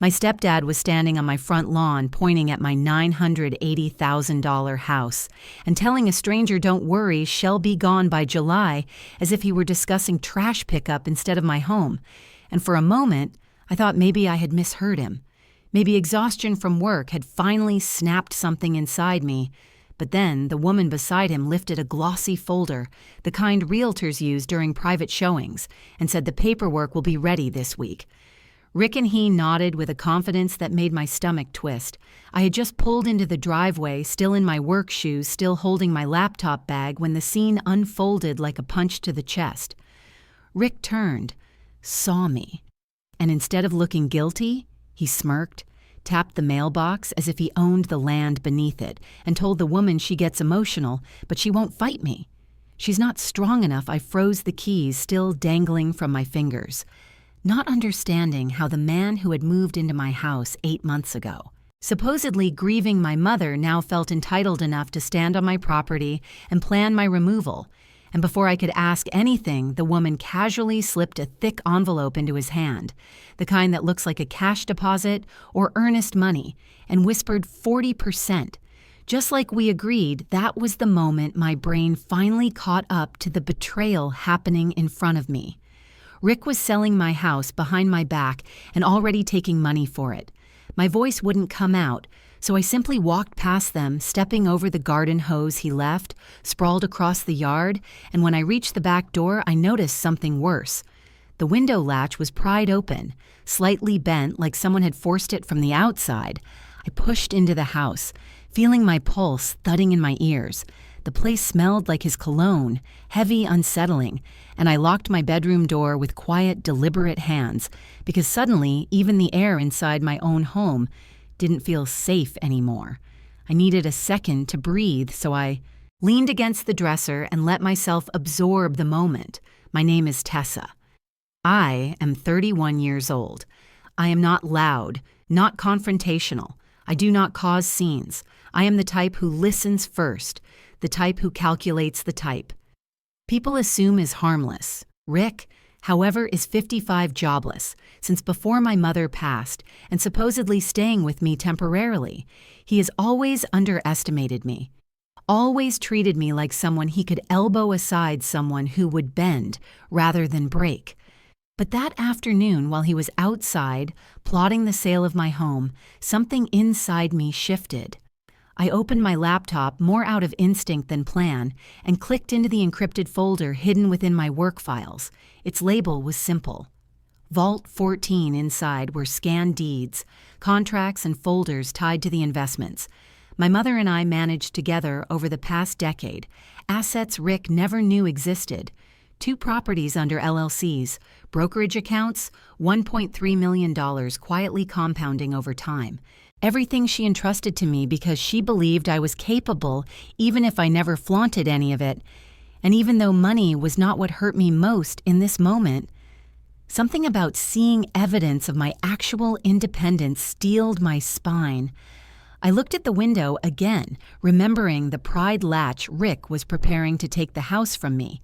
My stepdad was standing on my front lawn pointing at my $980,000 house and telling a stranger, "Don't worry, she'll be gone by July," as if he were discussing trash pickup instead of my home. And for a moment, I thought maybe I had misheard him. Maybe exhaustion from work had finally snapped something inside me. But then the woman beside him lifted a glossy folder, the kind realtors use during private showings, and said the paperwork will be ready this week. Rick and he nodded with a confidence that made my stomach twist. I had just pulled into the driveway, still in my work shoes, still holding my laptop bag, when the scene unfolded like a punch to the chest. Rick turned, saw me, and instead of looking guilty, he smirked, tapped the mailbox as if he owned the land beneath it, and told the woman she gets emotional, but she won't fight me. She's not strong enough. I froze the keys, still dangling from my fingers, not understanding how the man who had moved into my house 8 months ago, supposedly grieving my mother, now felt entitled enough to stand on my property and plan my removal. And before I could ask anything, the woman casually slipped a thick envelope into his hand, the kind that looks like a cash deposit or earnest money, and whispered 40%. Just like we agreed, that was the moment my brain finally caught up to the betrayal happening in front of me. Rick was selling my house behind my back and already taking money for it. My voice wouldn't come out, so I simply walked past them, stepping over the garden hose he left, sprawled across the yard, and when I reached the back door, I noticed something worse. The window latch was pried open, slightly bent like someone had forced it from the outside. I pushed into the house, feeling my pulse thudding in my ears. The place smelled like his cologne, heavy, unsettling, and I locked my bedroom door with quiet, deliberate hands, because suddenly even the air inside my own home didn't feel safe anymore. I needed a second to breathe, so I leaned against the dresser and let myself absorb the moment. My name is Tessa. I am 31 years old. I am not loud, not confrontational. I do not cause scenes. I am the type who listens first, the type who calculates the type. People assume is harmless. Rick, however, is 55, jobless, since before my mother passed, and supposedly staying with me temporarily. He has always underestimated me, always treated me like someone he could elbow aside, someone who would bend rather than break. But that afternoon, while he was outside, plotting the sale of my home, something inside me shifted. I opened my laptop more out of instinct than plan and clicked into the encrypted folder hidden within my work files. Its label was simple. Vault 14 inside were scanned deeds, contracts, and folders tied to the investments. My mother and I managed together over the past decade assets Rick never knew existed. 2 properties under LLCs, brokerage accounts, $1.3 million quietly compounding over time. Everything she entrusted to me because she believed I was capable, even if I never flaunted any of it. And even though money was not what hurt me most in this moment, something about seeing evidence of my actual independence steeled my spine. I looked at the window again, remembering the pried latch Rick was preparing to take the house from me,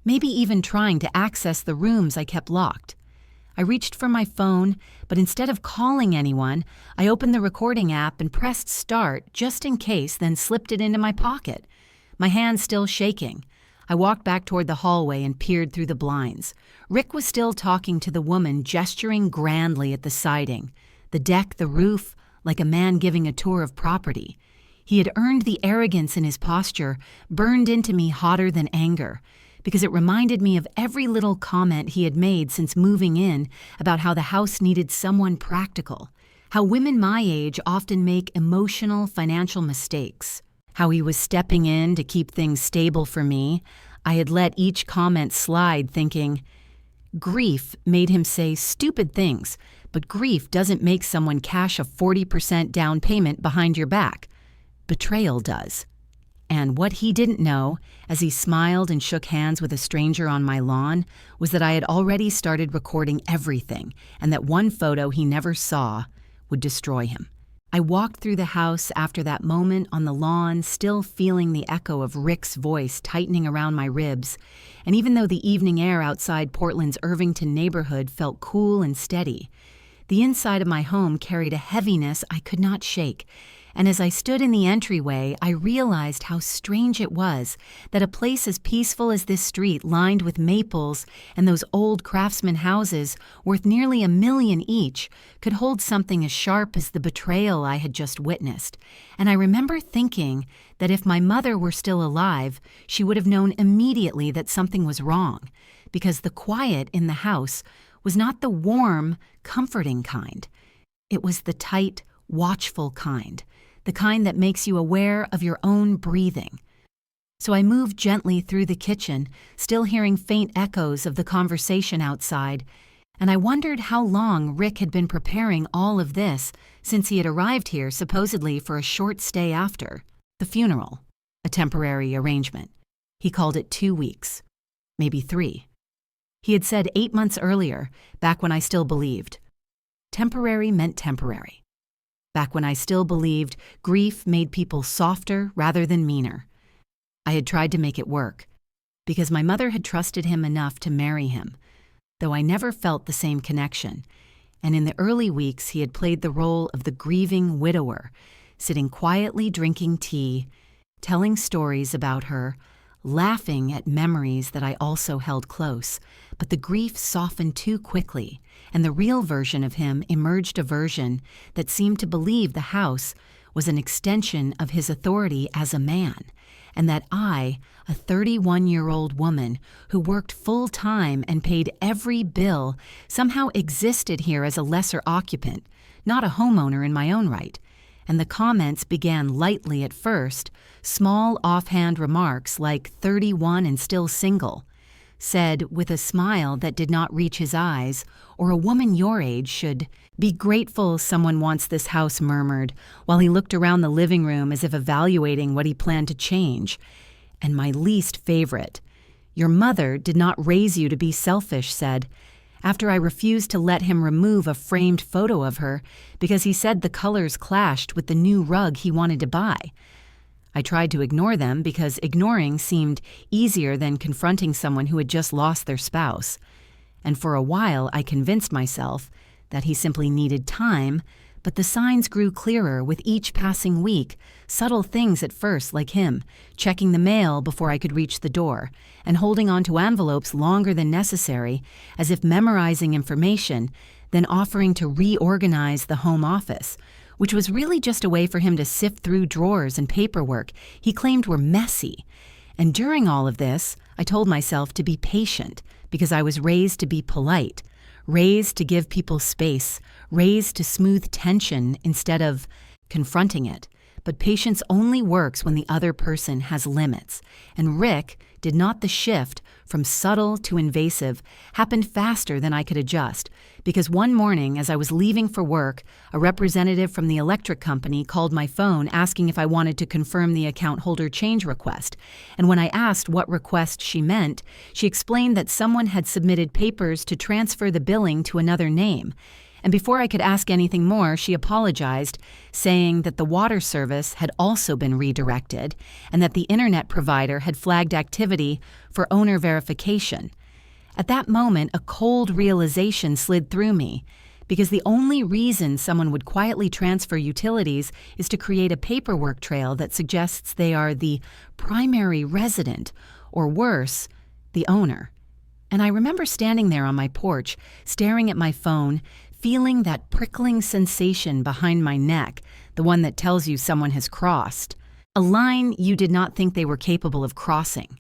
maybe even trying to access the rooms I kept locked. I reached for my phone, but instead of calling anyone, I opened the recording app and pressed start just in case, then slipped it into my pocket, my hand still shaking. I walked back toward the hallway and peered through the blinds. Rick was still talking to the woman, gesturing grandly at the siding, the deck, the roof, like a man giving a tour of property. He had earned the arrogance in his posture, burned into me hotter than anger, because it reminded me of every little comment he had made since moving in about how the house needed someone practical, how women my age often make emotional, financial mistakes, how he was stepping in to keep things stable for me. I had let each comment slide, thinking, grief made him say stupid things, but grief doesn't make someone cash a 40% down payment behind your back. Betrayal does. And what he didn't know, as he smiled and shook hands with a stranger on my lawn, was that I had already started recording everything, and that one photo he never saw would destroy him. I walked through the house after that moment on the lawn, still feeling the echo of Rick's voice tightening around my ribs, and even though the evening air outside Portland's Irvington neighborhood felt cool and steady, The inside of my home carried a heaviness I could not shake, and as I stood in the entryway, I realized how strange it was that a place as peaceful as this street lined with maples and those old craftsman houses worth nearly $1 million each could hold something as sharp as the betrayal I had just witnessed. And I remember thinking that if my mother were still alive, she would have known immediately that something was wrong, because the quiet in the house was not the warm, comforting kind. It was the tight, watchful kind. The kind that makes you aware of your own breathing. So I moved gently through the kitchen, still hearing faint echoes of the conversation outside, and I wondered how long Rick had been preparing all of this since he had arrived here supposedly for a short stay after the funeral, a temporary arrangement. He called it 2 weeks, maybe 3. He had said 8 months earlier, back when I still believed. Temporary meant temporary. Back when I still believed grief made people softer rather than meaner. I had tried to make it work, because my mother had trusted him enough to marry him, though I never felt the same connection, and in the early weeks he had played the role of the grieving widower, sitting quietly drinking tea, telling stories about her, laughing at memories that I also held close, but the grief softened too quickly, and the real version of him emerged, a version that seemed to believe the house was an extension of his authority as a man, and that I, a 31-year-old woman who worked full-time and paid every bill, somehow existed here as a lesser occupant, not a homeowner in my own right. And the comments began lightly at first, small offhand remarks like 31 and still single, said with a smile that did not reach his eyes, or a woman your age should be grateful someone wants this house, murmured, while he looked around the living room as if evaluating what he planned to change. And my least favorite, your mother did not raise you to be selfish, said, after I refused to let him remove a framed photo of her because he said the colors clashed with the new rug he wanted to buy. I tried to ignore them because ignoring seemed easier than confronting someone who had just lost their spouse. And for a while I convinced myself that he simply needed time, but the signs grew clearer with each passing week, subtle things at first like him, checking the mail before I could reach the door, and holding on to envelopes longer than necessary, as if memorizing information, then offering to reorganize the home office, which was really just a way for him to sift through drawers and paperwork he claimed were messy. And during all of this, I told myself to be patient, because I was raised to be polite, raised to give people space, raised to smooth tension instead of confronting it. But patience only works when the other person has limits. And Rick did not. The shift from subtle to invasive happened faster than I could adjust, because one morning as I was leaving for work, a representative from the electric company called my phone asking if I wanted to confirm the account holder change request. And when I asked what request she meant, she explained that someone had submitted papers to transfer the billing to another name. And before I could ask anything more, she apologized, saying that the water service had also been redirected and that the internet provider had flagged activity for owner verification. At that moment, a cold realization slid through me, because the only reason someone would quietly transfer utilities is to create a paperwork trail that suggests they are the primary resident, or worse, the owner. And I remember standing there on my porch, staring at my phone, feeling that prickling sensation behind my neck, the one that tells you someone has crossed, a line you did not think they were capable of crossing.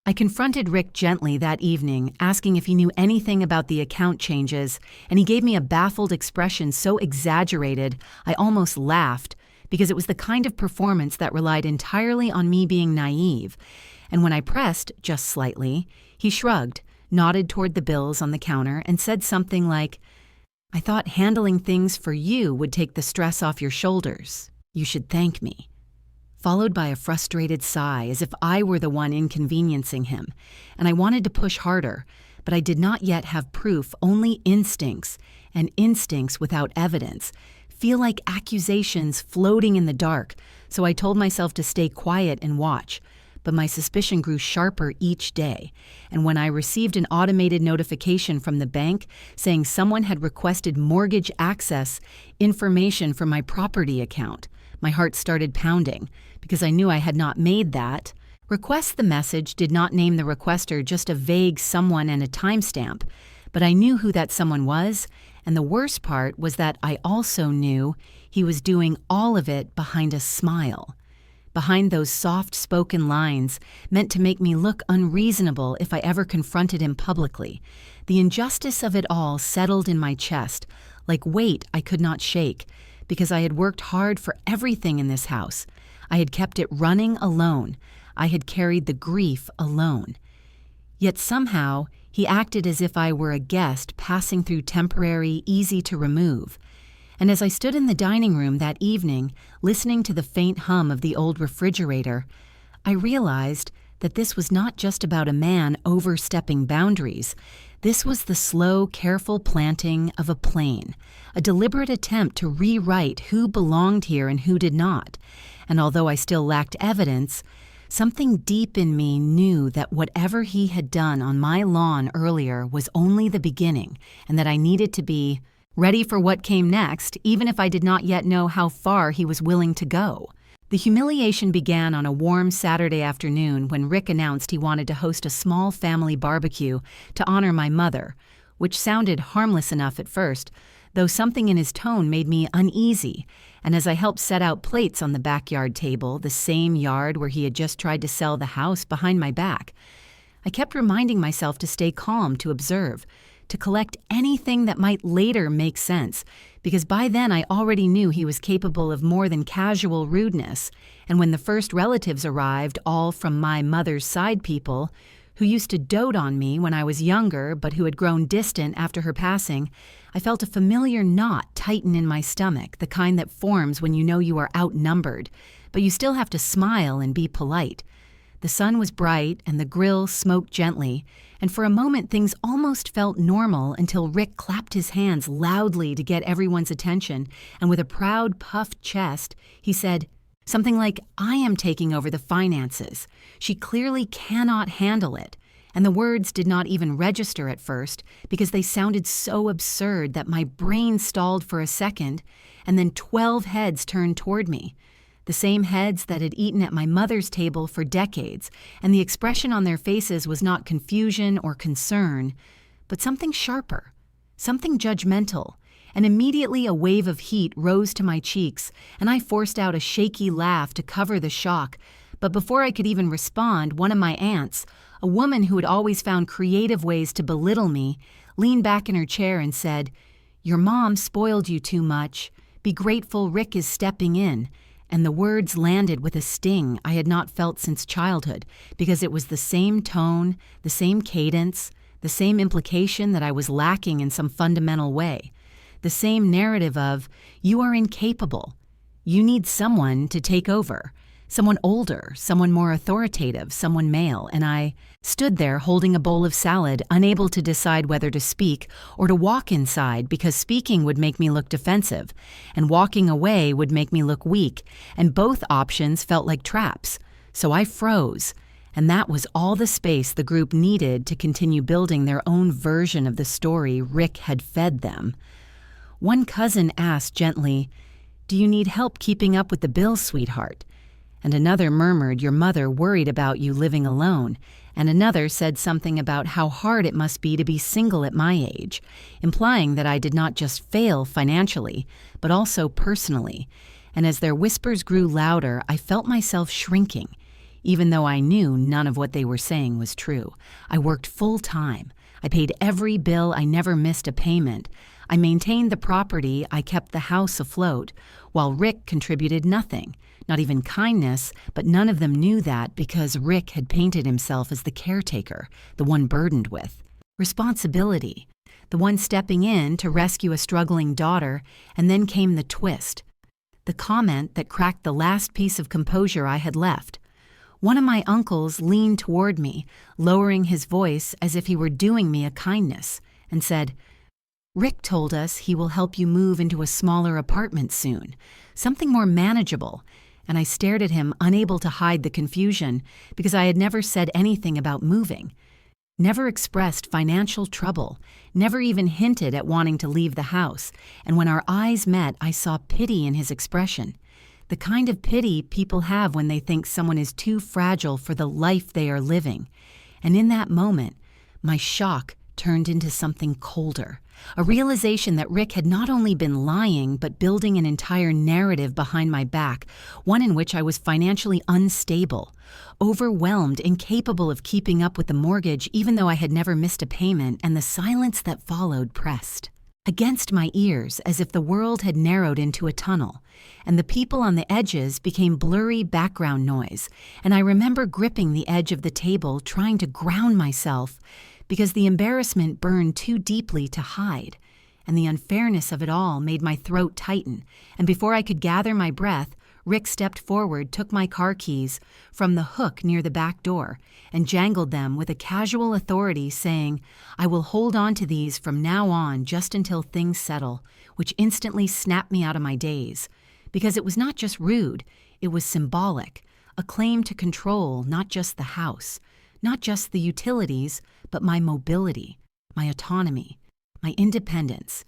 I confronted Rick gently that evening, asking if he knew anything about the account changes, and he gave me a baffled expression so exaggerated I almost laughed, because it was the kind of performance that relied entirely on me being naive. And when I pressed, just slightly, he shrugged, nodded toward the bills on the counter, and said something like, "I thought handling things for you would take the stress off your shoulders. You should thank me." Followed by a frustrated sigh, as if I were the one inconveniencing him, and I wanted to push harder, but I did not yet have proof, only instincts, and instincts without evidence feel like accusations floating in the dark, so I told myself to stay quiet and watch. but my suspicion grew sharper each day, and when I received an automated notification from the bank saying someone had requested mortgage access information from my property account, my heart started pounding because I knew I had not made that request. The message did not name the requester, just a vague someone and a timestamp, but I knew who that someone was, and the worst part was that I also knew he was doing all of it behind a smile. Behind those soft-spoken lines meant to make me look unreasonable if I ever confronted him publicly. The injustice of it all settled in my chest, like weight I could not shake, because I had worked hard for everything in this house. I had kept it running alone. I had carried the grief alone. Yet somehow, he acted as if I were a guest passing through temporary, easy to remove. And as I stood in the dining room that evening, listening to the faint hum of the old refrigerator, I realized that this was not just about a man overstepping boundaries. This was the slow, careful planting of a plane, a deliberate attempt to rewrite who belonged here and who did not. And although I still lacked evidence, something deep in me knew that whatever he had done on my lawn earlier was only the beginning, and that I needed to be ready for what came next, even if I did not yet know how far he was willing to go. The humiliation began on a warm Saturday afternoon when Rick announced he wanted to host a small family barbecue to honor my mother, which sounded harmless enough at first, though something in his tone made me uneasy. And as I helped set out plates on the backyard table, the same yard where he had just tried to sell the house behind my back, I kept reminding myself to stay calm, to observe, to collect anything that might later make sense, because by then I already knew he was capable of more than casual rudeness. And when the first relatives arrived, all from my mother's side people, who used to dote on me when I was younger but who had grown distant after her passing, I felt a familiar knot tighten in my stomach, the kind that forms when you know you are outnumbered, but you still have to smile and be polite. The sun was bright and the grill smoked gently, and for a moment things almost felt normal until Rick clapped his hands loudly to get everyone's attention, and with a proud, puffed chest, he said something like, "I am taking over the finances. She clearly cannot handle it." And the words did not even register at first because they sounded so absurd that my brain stalled for a second, and then 12 heads turned toward me. The same heads that had eaten at my mother's table for decades, and the expression on their faces was not confusion or concern, but something sharper, something judgmental, and immediately a wave of heat rose to my cheeks, and I forced out a shaky laugh to cover the shock. But before I could even respond, one of my aunts, a woman who had always found creative ways to belittle me, leaned back in her chair and said, "Your mom spoiled you too much. Be grateful Rick is stepping in." And the words landed with a sting I had not felt since childhood, because it was the same tone, the same cadence, the same implication that I was lacking in some fundamental way, the same narrative of, "You are incapable. You need someone to take over. Someone older, someone more authoritative, someone male." And I stood there holding a bowl of salad, unable to decide whether to speak or to walk inside, because speaking would make me look defensive, and walking away would make me look weak, and both options felt like traps. So I froze, and that was all the space the group needed to continue building their own version of the story Rick had fed them. One cousin asked gently, "Do you need help keeping up with the bills, sweetheart?" And another murmured, "Your mother worried about you living alone." And another said something about how hard it must be to be single at my age, implying that I did not just fail financially, but also personally. And as their whispers grew louder, I felt myself shrinking, even though I knew none of what they were saying was true. I worked full time. I paid every bill. I never missed a payment. I maintained the property. I kept the house afloat, while Rick contributed nothing. Not even kindness, but none of them knew that because Rick had painted himself as the caretaker, the one burdened with responsibility, the one stepping in to rescue a struggling daughter. And then came the twist, the comment that cracked the last piece of composure I had left. One of my uncles leaned toward me, lowering his voice as if he were doing me a kindness, and said, "Rick told us he will help you move into a smaller apartment soon, something more manageable. and I stared at him, unable to hide the confusion, because I had never said anything about moving, never expressed financial trouble, never even hinted at wanting to leave the house, and when our eyes met, I saw pity in his expression. The kind of pity people have when they think someone is too fragile for the life they are living. And in that moment, my shock turned into something colder, a realization that Rick had not only been lying, but building an entire narrative behind my back, one in which I was financially unstable, overwhelmed, incapable of keeping up with the mortgage even though I had never missed a payment, and the silence that followed pressed against my ears as if the world had narrowed into a tunnel, and the people on the edges became blurry background noise, and I remember gripping the edge of the table, trying to ground myself, because the embarrassment burned too deeply to hide, and the unfairness of it all made my throat tighten, and before I could gather my breath, Rick stepped forward, took my car keys from the hook near the back door, and jangled them with a casual authority, saying, "I will hold on to these from now on just until things settle," which instantly snapped me out of my daze. Because it was not just rude, it was symbolic, a claim to control not just the house, not just the utilities, but my mobility, my autonomy, my independence.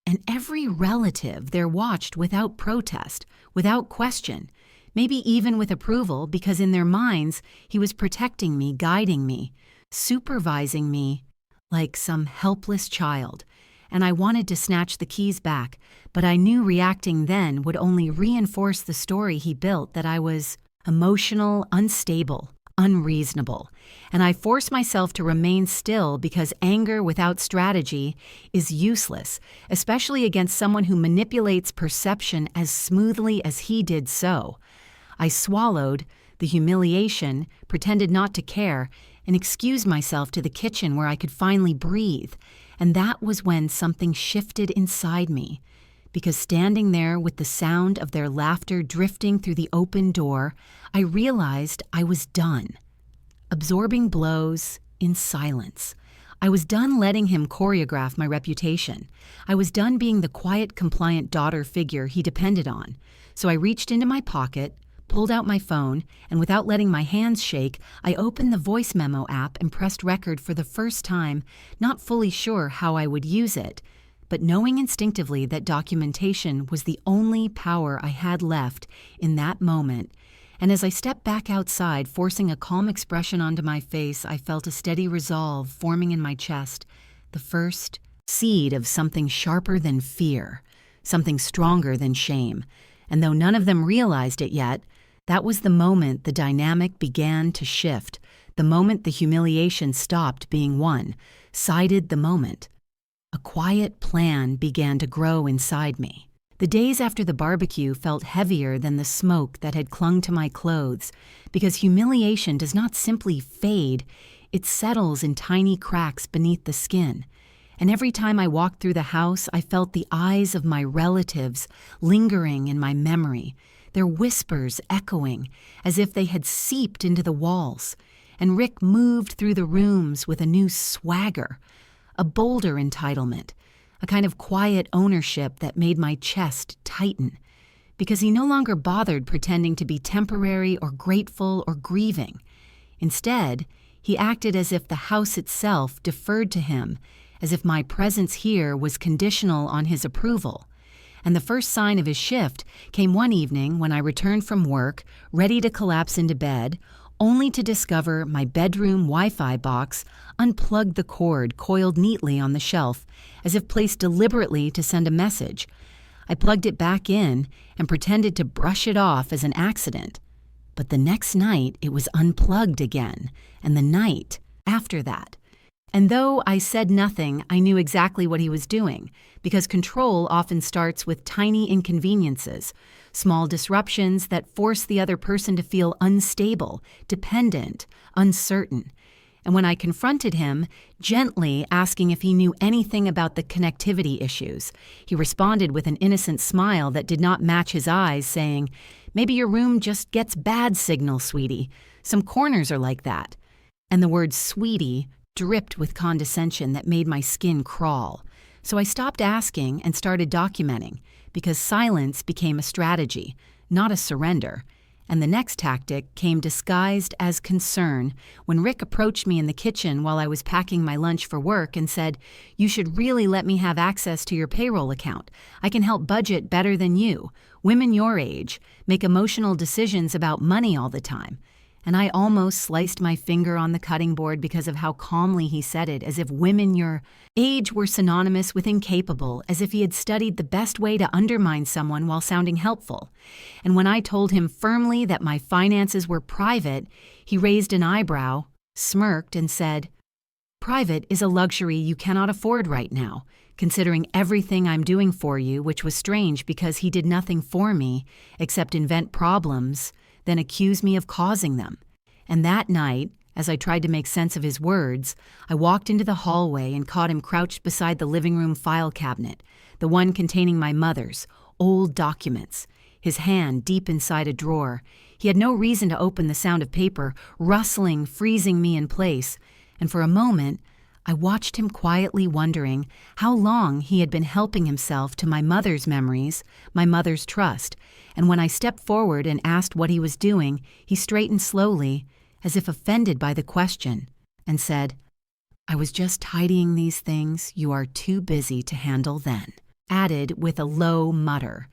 And every relative there watched without protest, without question, maybe even with approval, because in their minds he was protecting me, guiding me, supervising me like some helpless child. And I wanted to snatch the keys back, but I knew reacting then would only reinforce the story he built, that I was emotional, unstable, unreasonable, and I forced myself to remain still because anger without strategy is useless, especially against someone who manipulates perception as smoothly as he did so. I swallowed the humiliation, pretended not to care, and excused myself to the kitchen where I could finally breathe, and that was when something shifted inside me. Because standing there with the sound of their laughter drifting through the open door, I realized I was done. Absorbing blows in silence. I was done letting him choreograph my reputation. I was done being the quiet, compliant daughter figure he depended on. So I reached into my pocket, pulled out my phone, and without letting my hands shake, I opened the voice memo app and pressed record for the first time, not fully sure how I would use it, but knowing instinctively that documentation was the only power I had left in that moment. And as I stepped back outside, forcing a calm expression onto my face, I felt a steady resolve forming in my chest, the first seed of something sharper than fear, something stronger than shame. And though none of them realized it yet, that was the moment the dynamic began to shift, the moment the humiliation stopped being won, sided the moment. A quiet plan began to grow inside me. The days after the barbecue felt heavier than the smoke that had clung to my clothes, because humiliation does not simply fade, it settles in tiny cracks beneath the skin. And every time I walked through the house, I felt the eyes of my relatives lingering in my memory, their whispers echoing as if they had seeped into the walls. And Rick moved through the rooms with a new swagger, a bolder entitlement, a kind of quiet ownership that made my chest tighten, because he no longer bothered pretending to be temporary or grateful or grieving. Instead, he acted as if the house itself deferred to him, as if my presence here was conditional on his approval. And the first sign of his shift came one evening when I returned from work, ready to collapse into bed, only to discover my bedroom Wi-Fi box unplugged, the cord coiled neatly on the shelf, as if placed deliberately to send a message. I plugged it back in and pretended to brush it off as an accident. But the next night it was unplugged again, and the night after that. And though I said nothing, I knew exactly what he was doing, because control often starts with tiny inconveniences, small disruptions that force the other person to feel unstable, dependent, uncertain. And when I confronted him, gently asking if he knew anything about the connectivity issues, he responded with an innocent smile that did not match his eyes, saying, "Maybe your room just gets bad signal, sweetie. Some corners are like that." And the word sweetie dripped with condescension that made my skin crawl. So I stopped asking and started documenting, because silence became a strategy, not a surrender. And the next tactic came disguised as concern when Rick approached me in the kitchen while I was packing my lunch for work and said, "You should really let me have access to your payroll account. I can help budget better than you. Women your age make emotional decisions about money all the time." And I almost sliced my finger on the cutting board because of how calmly he said it, as if women your age were synonymous with incapable, as if he had studied the best way to undermine someone while sounding helpful. And when I told him firmly that my finances were private, he raised an eyebrow, smirked, and said, "Private is a luxury you cannot afford right now, considering everything I'm doing for you," which was strange because he did nothing for me except invent problems, then accuse me of causing them. And that night, as I tried to make sense of his words, I walked into the hallway and caught him crouched beside the living room file cabinet, the one containing my mother's old documents, his hand deep inside a drawer. He had no reason to open. The sound of paper rustling, freezing me in place, and for a moment, I watched him quietly wondering how long he had been helping himself to my mother's memories, my mother's trust, and when I stepped forward and asked what he was doing, he straightened slowly, as if offended by the question, and said, "I was just tidying these things you are too busy to handle then," added with a low mutter,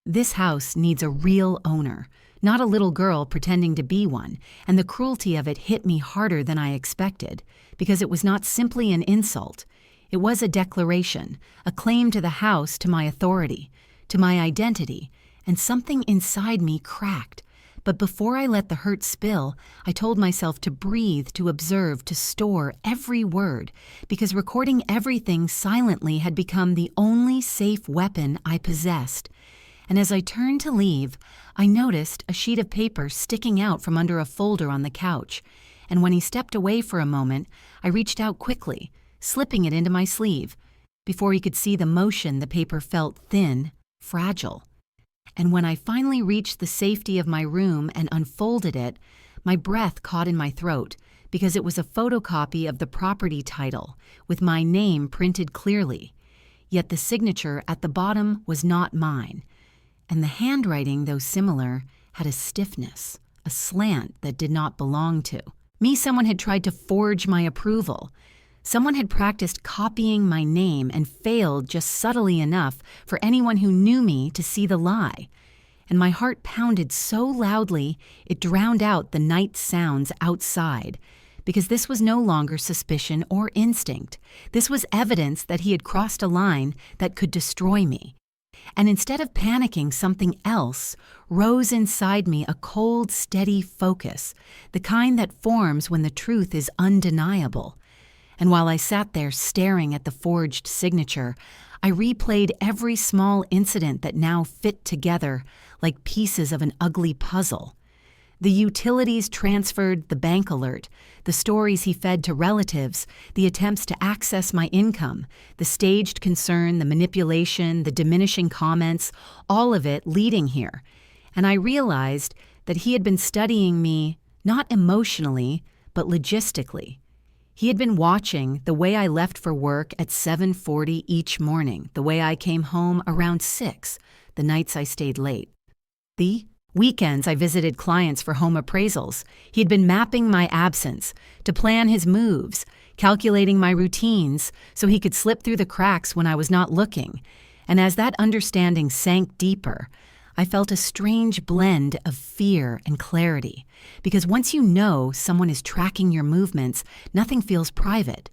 "This house needs a real owner, not a little girl pretending to be one," and the cruelty of it hit me harder than I expected, because it was not simply an insult. It was a declaration, a claim to the house, to my authority, to my identity, and something inside me cracked. But before I let the hurt spill, I told myself to breathe, to observe, to store every word, because recording everything silently had become the only safe weapon I possessed. And as I turned to leave, I noticed a sheet of paper sticking out from under a folder on the couch, and when he stepped away for a moment, I reached out quickly, slipping it into my sleeve. Before he could see the motion, the paper felt thin, fragile. And when I finally reached the safety of my room and unfolded it, my breath caught in my throat, because it was a photocopy of the property title, with my name printed clearly. Yet the signature at the bottom was not mine, and the handwriting, though similar, had a stiffness, a slant that did not belong to me. Someone had tried to forge my approval. Someone had practiced copying my name and failed just subtly enough for anyone who knew me to see the lie. And my heart pounded so loudly it drowned out the night sounds outside, because this was no longer suspicion or instinct. This was evidence that he had crossed a line that could destroy me. And instead of panicking, something else rose inside me, a cold, steady focus, the kind that forms when the truth is undeniable. And while I sat there staring at the forged signature, I replayed every small incident that now fit together like pieces of an ugly puzzle. The utilities transferred, the bank alert, the stories he fed to relatives, the attempts to access my income, the staged concern, the manipulation, the diminishing comments, all of it leading here. And I realized that he had been studying me not emotionally, but logistically. He had been watching the way I left for work at 7:40 each morning, the way I came home around 6, the nights I stayed late. The weekends I visited clients for home appraisals. He had been mapping my absence to plan his moves, calculating my routines so he could slip through the cracks when I was not looking. And as that understanding sank deeper, I felt a strange blend of fear and clarity, because once you know someone is tracking your movements, nothing feels private.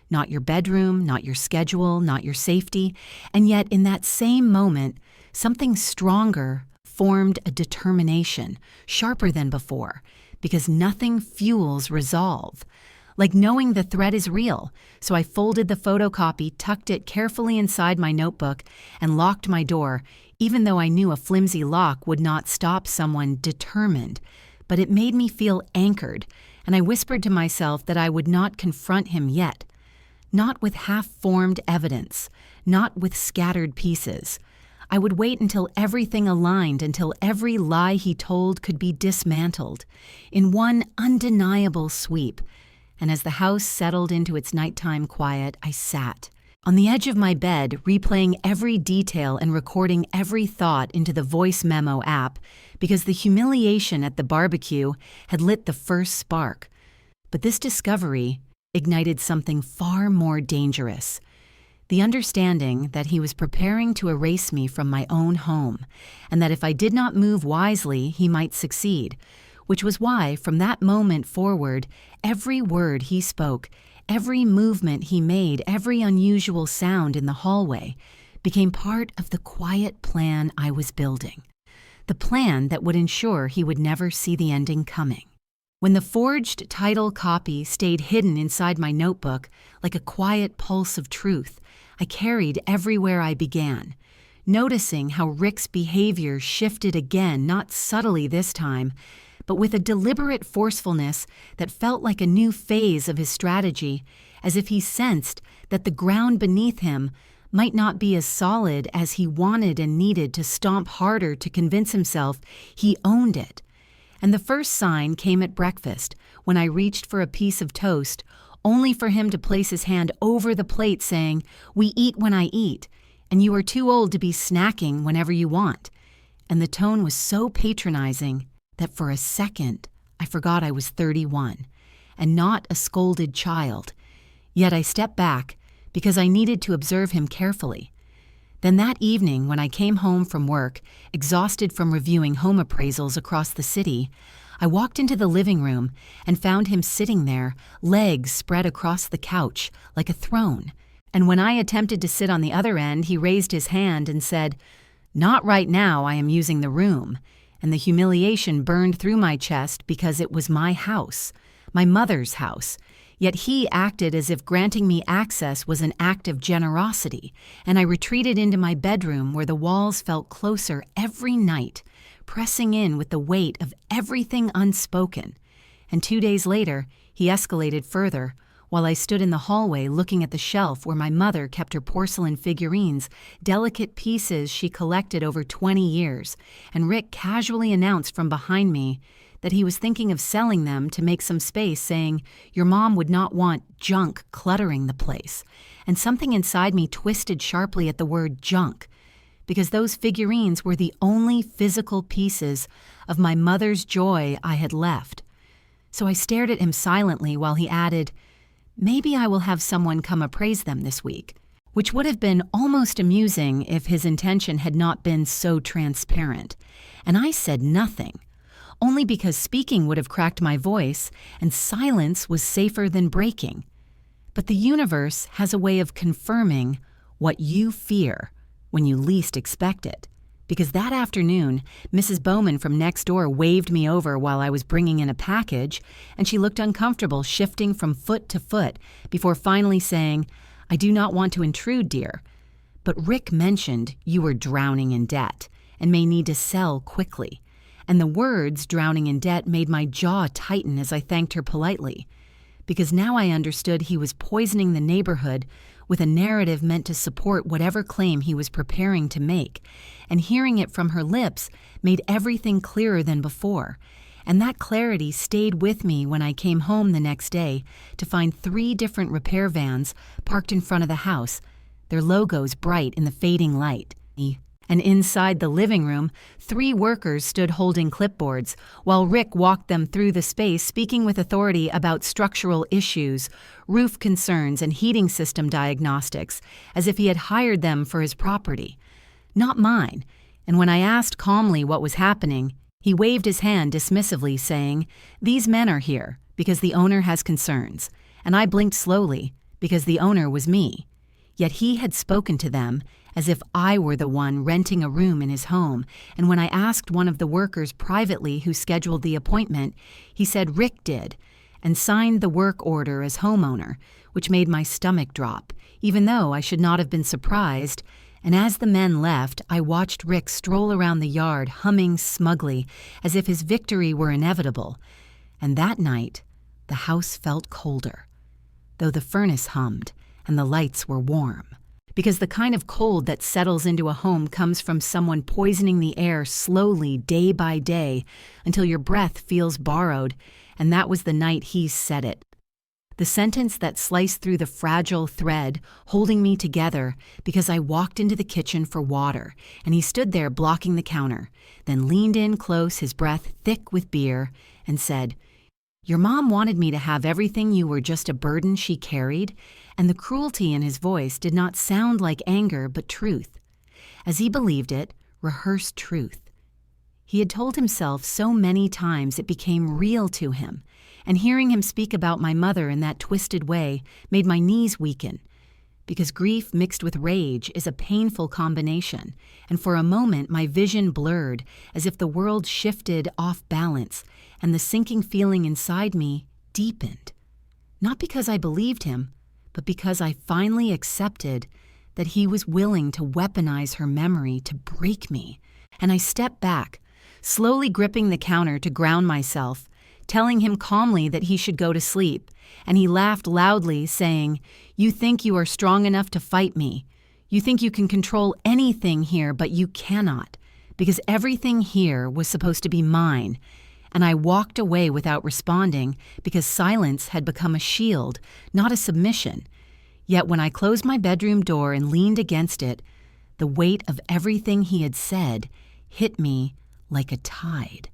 Not your bedroom, not your schedule, not your safety. And yet in that same moment, something stronger formed a determination, sharper than before, because nothing fuels resolve. Like knowing the threat is real, so I folded the photocopy, tucked it carefully inside my notebook, and locked my door, even though I knew a flimsy lock would not stop someone determined. But it made me feel anchored, and I whispered to myself that I would not confront him yet. Not with half-formed evidence, not with scattered pieces. I would wait until everything aligned, until every lie he told could be dismantled, in one undeniable sweep. And as the house settled into its nighttime quiet, I sat, On the edge of my bed, replaying every detail and recording every thought into the voice memo app because the humiliation at the barbecue had lit the first spark. But this discovery ignited something far more dangerous. The understanding that he was preparing to erase me from my own home, and that if I did not move wisely, he might succeed, which was why, from that moment forward, every word he spoke, every movement he made, every unusual sound in the hallway became part of the quiet plan I was building. The plan that would ensure he would never see the ending coming. When the forged title copy stayed hidden inside my notebook like a quiet pulse of truth, I carried everywhere I began, noticing how Rick's behavior shifted again, not subtly this time, but with a deliberate forcefulness that felt like a new phase of his strategy, as if he sensed that the ground beneath him might not be as solid as he wanted and needed to stomp harder to convince himself he owned it. And the first sign came at breakfast, when I reached for a piece of toast, only for him to place his hand over the plate saying, "We eat when I eat, and you are too old to be snacking whenever you want." And the tone was so patronizing that for a second I forgot I was 31 and not a scolded child. Yet I stepped back because I needed to observe him carefully. Then that evening, when I came home from work, exhausted from reviewing home appraisals across the city, I walked into the living room and found him sitting there, legs spread across the couch like a throne. And when I attempted to sit on the other end, he raised his hand and said, "Not right now, I am using the room." And the humiliation burned through my chest because it was my house, my mother's house. Yet he acted as if granting me access was an act of generosity, and I retreated into my bedroom where the walls felt closer every night, pressing in with the weight of everything unspoken. And 2 days later, he escalated further, while I stood in the hallway looking at the shelf where my mother kept her porcelain figurines, delicate pieces she collected over 20 years, and Rick casually announced from behind me that he was thinking of selling them to make some space, saying, "Your mom would not want junk cluttering the place." And something inside me twisted sharply at the word junk, because those figurines were the only physical pieces of my mother's joy I had left. So I stared at him silently while he added, "Maybe I will have someone come appraise them this week," which would have been almost amusing if his intention had not been so transparent. And I said nothing, only because speaking would have cracked my voice, and silence was safer than breaking. But the universe has a way of confirming what you fear when you least expect it. Because that afternoon, Mrs. Bowman from next door waved me over while I was bringing in a package, and she looked uncomfortable, shifting from foot to foot, before finally saying, "I do not want to intrude, dear, but Rick mentioned you were drowning in debt and may need to sell quickly." And the words "drowning in debt" made my jaw tighten as I thanked her politely, because now I understood he was poisoning the neighborhood with a narrative meant to support whatever claim he was preparing to make, and hearing it from her lips made everything clearer than before. And that clarity stayed with me when I came home the next day to find 3 different repair vans parked in front of the house, their logos bright in the fading light. And inside the living room, 3 workers stood holding clipboards, while Rick walked them through the space, speaking with authority about structural issues, roof concerns, and heating system diagnostics, as if he had hired them for his property. Not mine. And when I asked calmly what was happening, he waved his hand dismissively, saying, "These men are here because the owner has concerns." And I blinked slowly, because the owner was me. Yet he had spoken to them as if I were the one renting a room in his home, and when I asked one of the workers privately who scheduled the appointment, he said Rick did, and signed the work order as homeowner, which made my stomach drop, even though I should not have been surprised. And as the men left, I watched Rick stroll around the yard, humming smugly, as if his victory were inevitable. And that night, the house felt colder, though the furnace hummed and the lights were warm. Because the kind of cold that settles into a home comes from someone poisoning the air slowly, day by day, until your breath feels borrowed, and that was the night he said it. the sentence that sliced through the fragile thread holding me together because I walked into the kitchen for water, and he stood there blocking the counter, then leaned in close, his breath thick with beer, and said, "Your mom wanted me to have everything. You were just a burden she carried," and the cruelty in his voice did not sound like anger but truth. As he believed it, rehearsed truth. He had told himself so many times it became real to him, and hearing him speak about my mother in that twisted way made my knees weaken, because grief mixed with rage is a painful combination, and for a moment my vision blurred as if the world shifted off balance, and the sinking feeling inside me deepened. Not because I believed him, but because I finally accepted that he was willing to weaponize her memory to break me, and I stepped back, slowly gripping the counter to ground myself, telling him calmly that he should go to sleep, and he laughed loudly, saying, "You think you are strong enough to fight me. You think you can control anything here, but you cannot, because everything here was supposed to be mine." And I walked away without responding because silence had become a shield, not a submission. Yet when I closed my bedroom door and leaned against it, the weight of everything he had said hit me like a tide,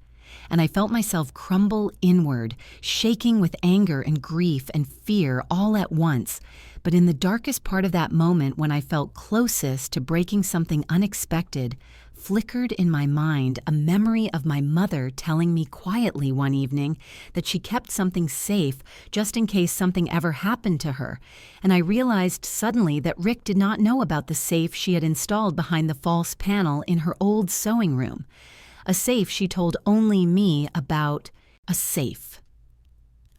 and I felt myself crumble inward, shaking with anger and grief and fear all at once. But in the darkest part of that moment, when I felt closest to breaking something unexpected, flickered in my mind a memory of my mother telling me quietly one evening that she kept something safe just in case something ever happened to her, and I realized suddenly that Rick did not know about the safe she had installed behind the false panel in her old sewing room. A safe she told only me about. A safe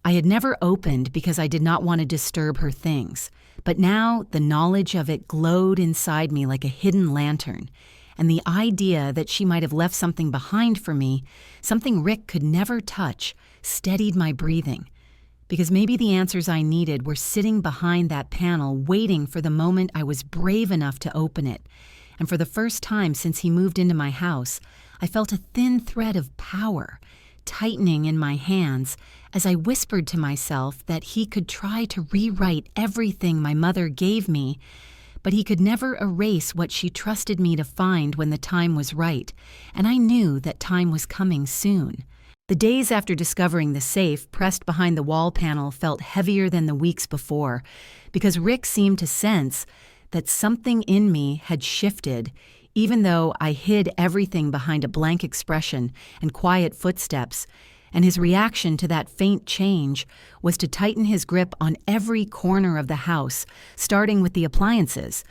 I had never opened because I did not want to disturb her things, but now the knowledge of it glowed inside me like a hidden lantern, and the idea that she might have left something behind for me, something Rick could never touch, steadied my breathing, because maybe the answers I needed were sitting behind that panel waiting for the moment I was brave enough to open it. And for the first time since he moved into my house, I felt a thin thread of power tightening in my hands as I whispered to myself that he could try to rewrite everything my mother gave me, but he could never erase what she trusted me to find when the time was right, and I knew that time was coming soon. The days after discovering the safe pressed behind the wall panel felt heavier than the weeks before, because Rick seemed to sense that something in me had shifted, even though I hid everything behind a blank expression and quiet footsteps, and his reaction to that faint change was to tighten his grip on every corner of the house, starting with the appliances,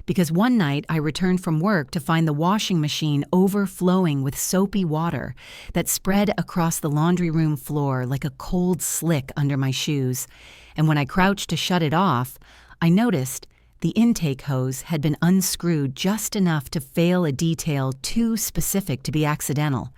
because one night I returned from work to find the washing machine overflowing with soapy water that spread across the laundry room floor like a cold slick under my shoes, and when I crouched to shut it off, I noticed the intake hose had been unscrewed just enough to fail a detail too specific to be accidental.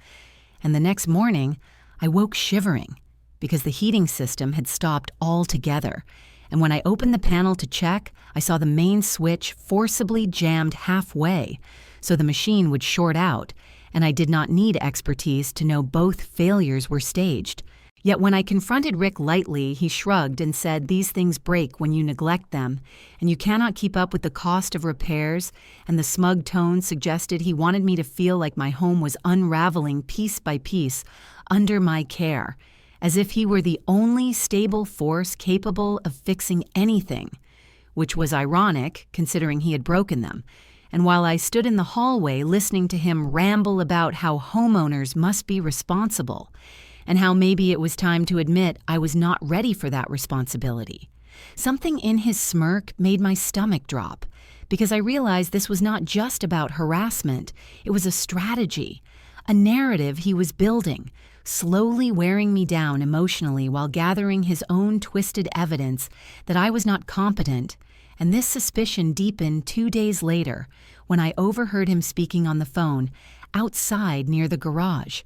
And the next morning, I woke shivering because the heating system had stopped altogether. And when I opened the panel to check, I saw the main switch forcibly jammed halfway, so the machine would short out, and I did not need expertise to know both failures were staged. Yet when I confronted Rick lightly, he shrugged and said these things break when you neglect them, and you cannot keep up with the cost of repairs, and the smug tone suggested he wanted me to feel like my home was unraveling piece by piece under my care, as if he were the only stable force capable of fixing anything, which was ironic considering he had broken them. And while I stood in the hallway listening to him ramble about how homeowners must be responsible, and how maybe it was time to admit I was not ready for that responsibility, something in his smirk made my stomach drop, because I realized this was not just about harassment, it was a strategy, a narrative he was building, slowly wearing me down emotionally while gathering his own twisted evidence that I was not competent, and this suspicion deepened 2 days later when I overheard him speaking on the phone outside near the garage.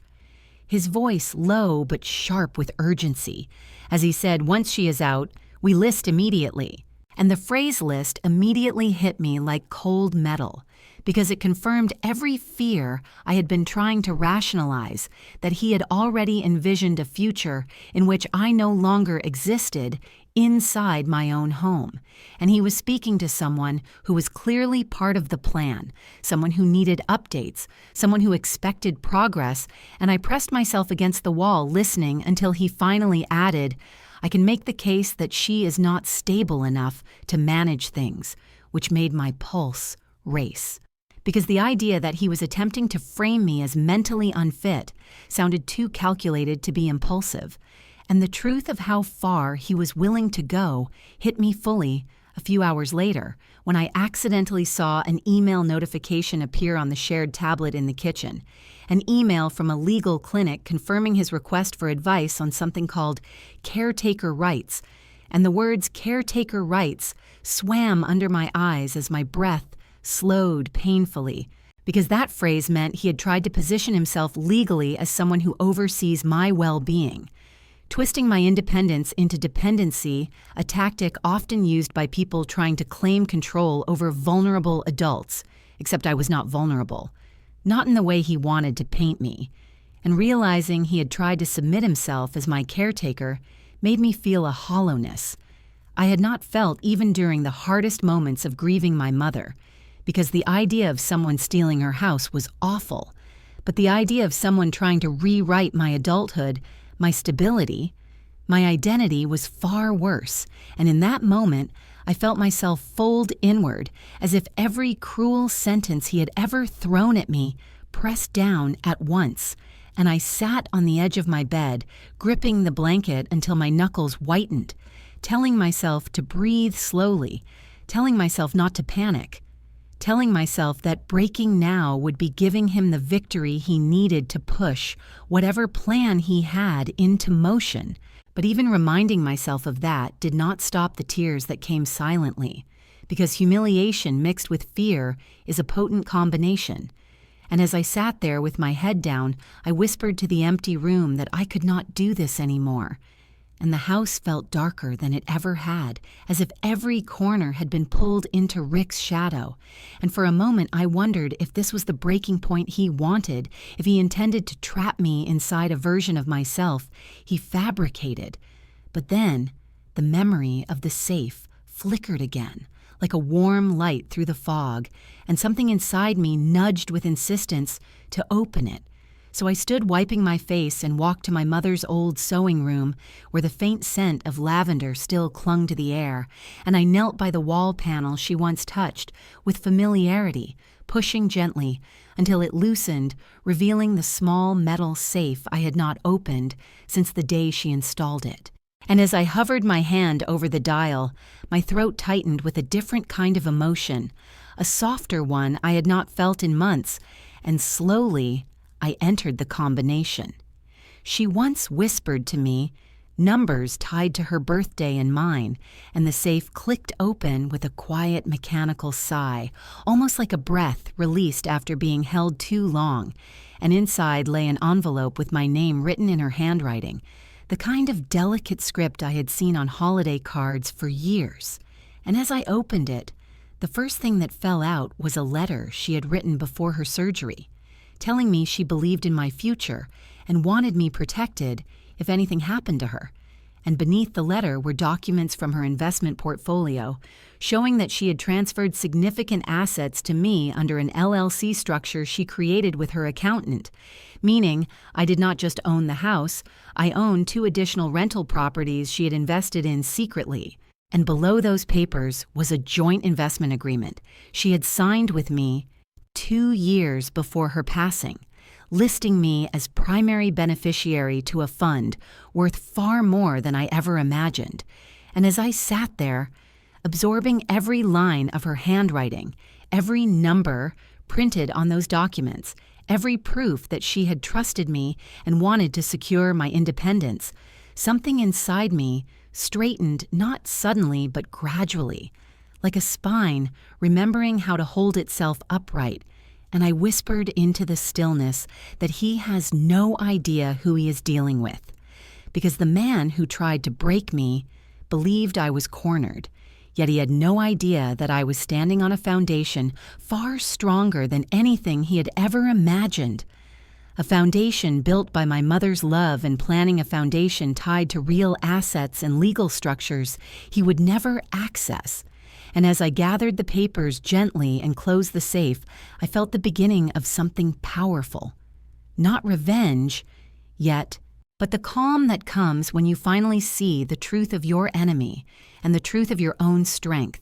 His voice low but sharp with urgency, as he said, "Once she is out, we list immediately." And the phrase list immediately hit me like cold metal, because it confirmed every fear I had been trying to rationalize, that he had already envisioned a future in which I no longer existed inside my own home, and he was speaking to someone who was clearly part of the plan, someone who needed updates, someone who expected progress, and I pressed myself against the wall listening until he finally added, "I can make the case that she is not stable enough to manage things," which made my pulse race. Because the idea that he was attempting to frame me as mentally unfit sounded too calculated to be impulsive, and the truth of how far he was willing to go hit me fully a few hours later when I accidentally saw an email notification appear on the shared tablet in the kitchen, an email from a legal clinic confirming his request for advice on something called caretaker rights, and the words caretaker rights swam under my eyes as my breath slowed painfully, because that phrase meant he had tried to position himself legally as someone who oversees my well-being, twisting my independence into dependency, a tactic often used by people trying to claim control over vulnerable adults, except I was not vulnerable, not in the way he wanted to paint me, and realizing he had tried to submit himself as my caretaker made me feel a hollowness I had not felt even during the hardest moments of grieving my mother, because the idea of someone stealing her house was awful, but the idea of someone trying to rewrite my adulthood, my stability, my identity was far worse, and in that moment, I felt myself fold inward as if every cruel sentence he had ever thrown at me pressed down at once, and I sat on the edge of my bed, gripping the blanket until my knuckles whitened, telling myself to breathe slowly, telling myself not to panic, telling myself that breaking now would be giving him the victory he needed to push whatever plan he had into motion. But even reminding myself of that did not stop the tears that came silently, because humiliation mixed with fear is a potent combination. And as I sat there with my head down, I whispered to the empty room that I could not do this anymore. And the house felt darker than it ever had, as if every corner had been pulled into Rick's shadow. And for a moment I wondered if this was the breaking point he wanted, if he intended to trap me inside a version of myself he fabricated. But then, the memory of the safe flickered again, like a warm light through the fog, and something inside me nudged with insistence to open it. So I stood wiping my face and walked to my mother's old sewing room, where the faint scent of lavender still clung to the air, and I knelt by the wall panel she once touched with familiarity, pushing gently until it loosened, revealing the small metal safe I had not opened since the day she installed it. And as I hovered my hand over the dial, my throat tightened with a different kind of emotion, a softer one I had not felt in months, and slowly I entered the combination. She once whispered to me, numbers tied to her birthday and mine, and the safe clicked open with a quiet mechanical sigh, almost like a breath released after being held too long, and inside lay an envelope with my name written in her handwriting, the kind of delicate script I had seen on holiday cards for years. And as I opened it, the first thing that fell out was a letter she had written before her surgery, telling me she believed in my future and wanted me protected if anything happened to her. And beneath the letter were documents from her investment portfolio, showing that she had transferred significant assets to me under an LLC structure she created with her accountant, meaning I did not just own the house, I owned 2 additional rental properties she had invested in secretly. And below those papers was a joint investment agreement she had signed with me 2 years before her passing, listing me as primary beneficiary to a fund worth far more than I ever imagined. And as I sat there, absorbing every line of her handwriting, every number printed on those documents, every proof that she had trusted me and wanted to secure my independence, something inside me straightened not suddenly but gradually, like a spine remembering how to hold itself upright, and I whispered into the stillness that he has no idea who he is dealing with, because the man who tried to break me believed I was cornered, yet he had no idea that I was standing on a foundation far stronger than anything he had ever imagined, a foundation built by my mother's love and planning a foundation tied to real assets and legal structures he would never access. And as I gathered the papers gently and closed the safe, I felt the beginning of something powerful. Not revenge, yet, but the calm that comes when you finally see the truth of your enemy and the truth of your own strength.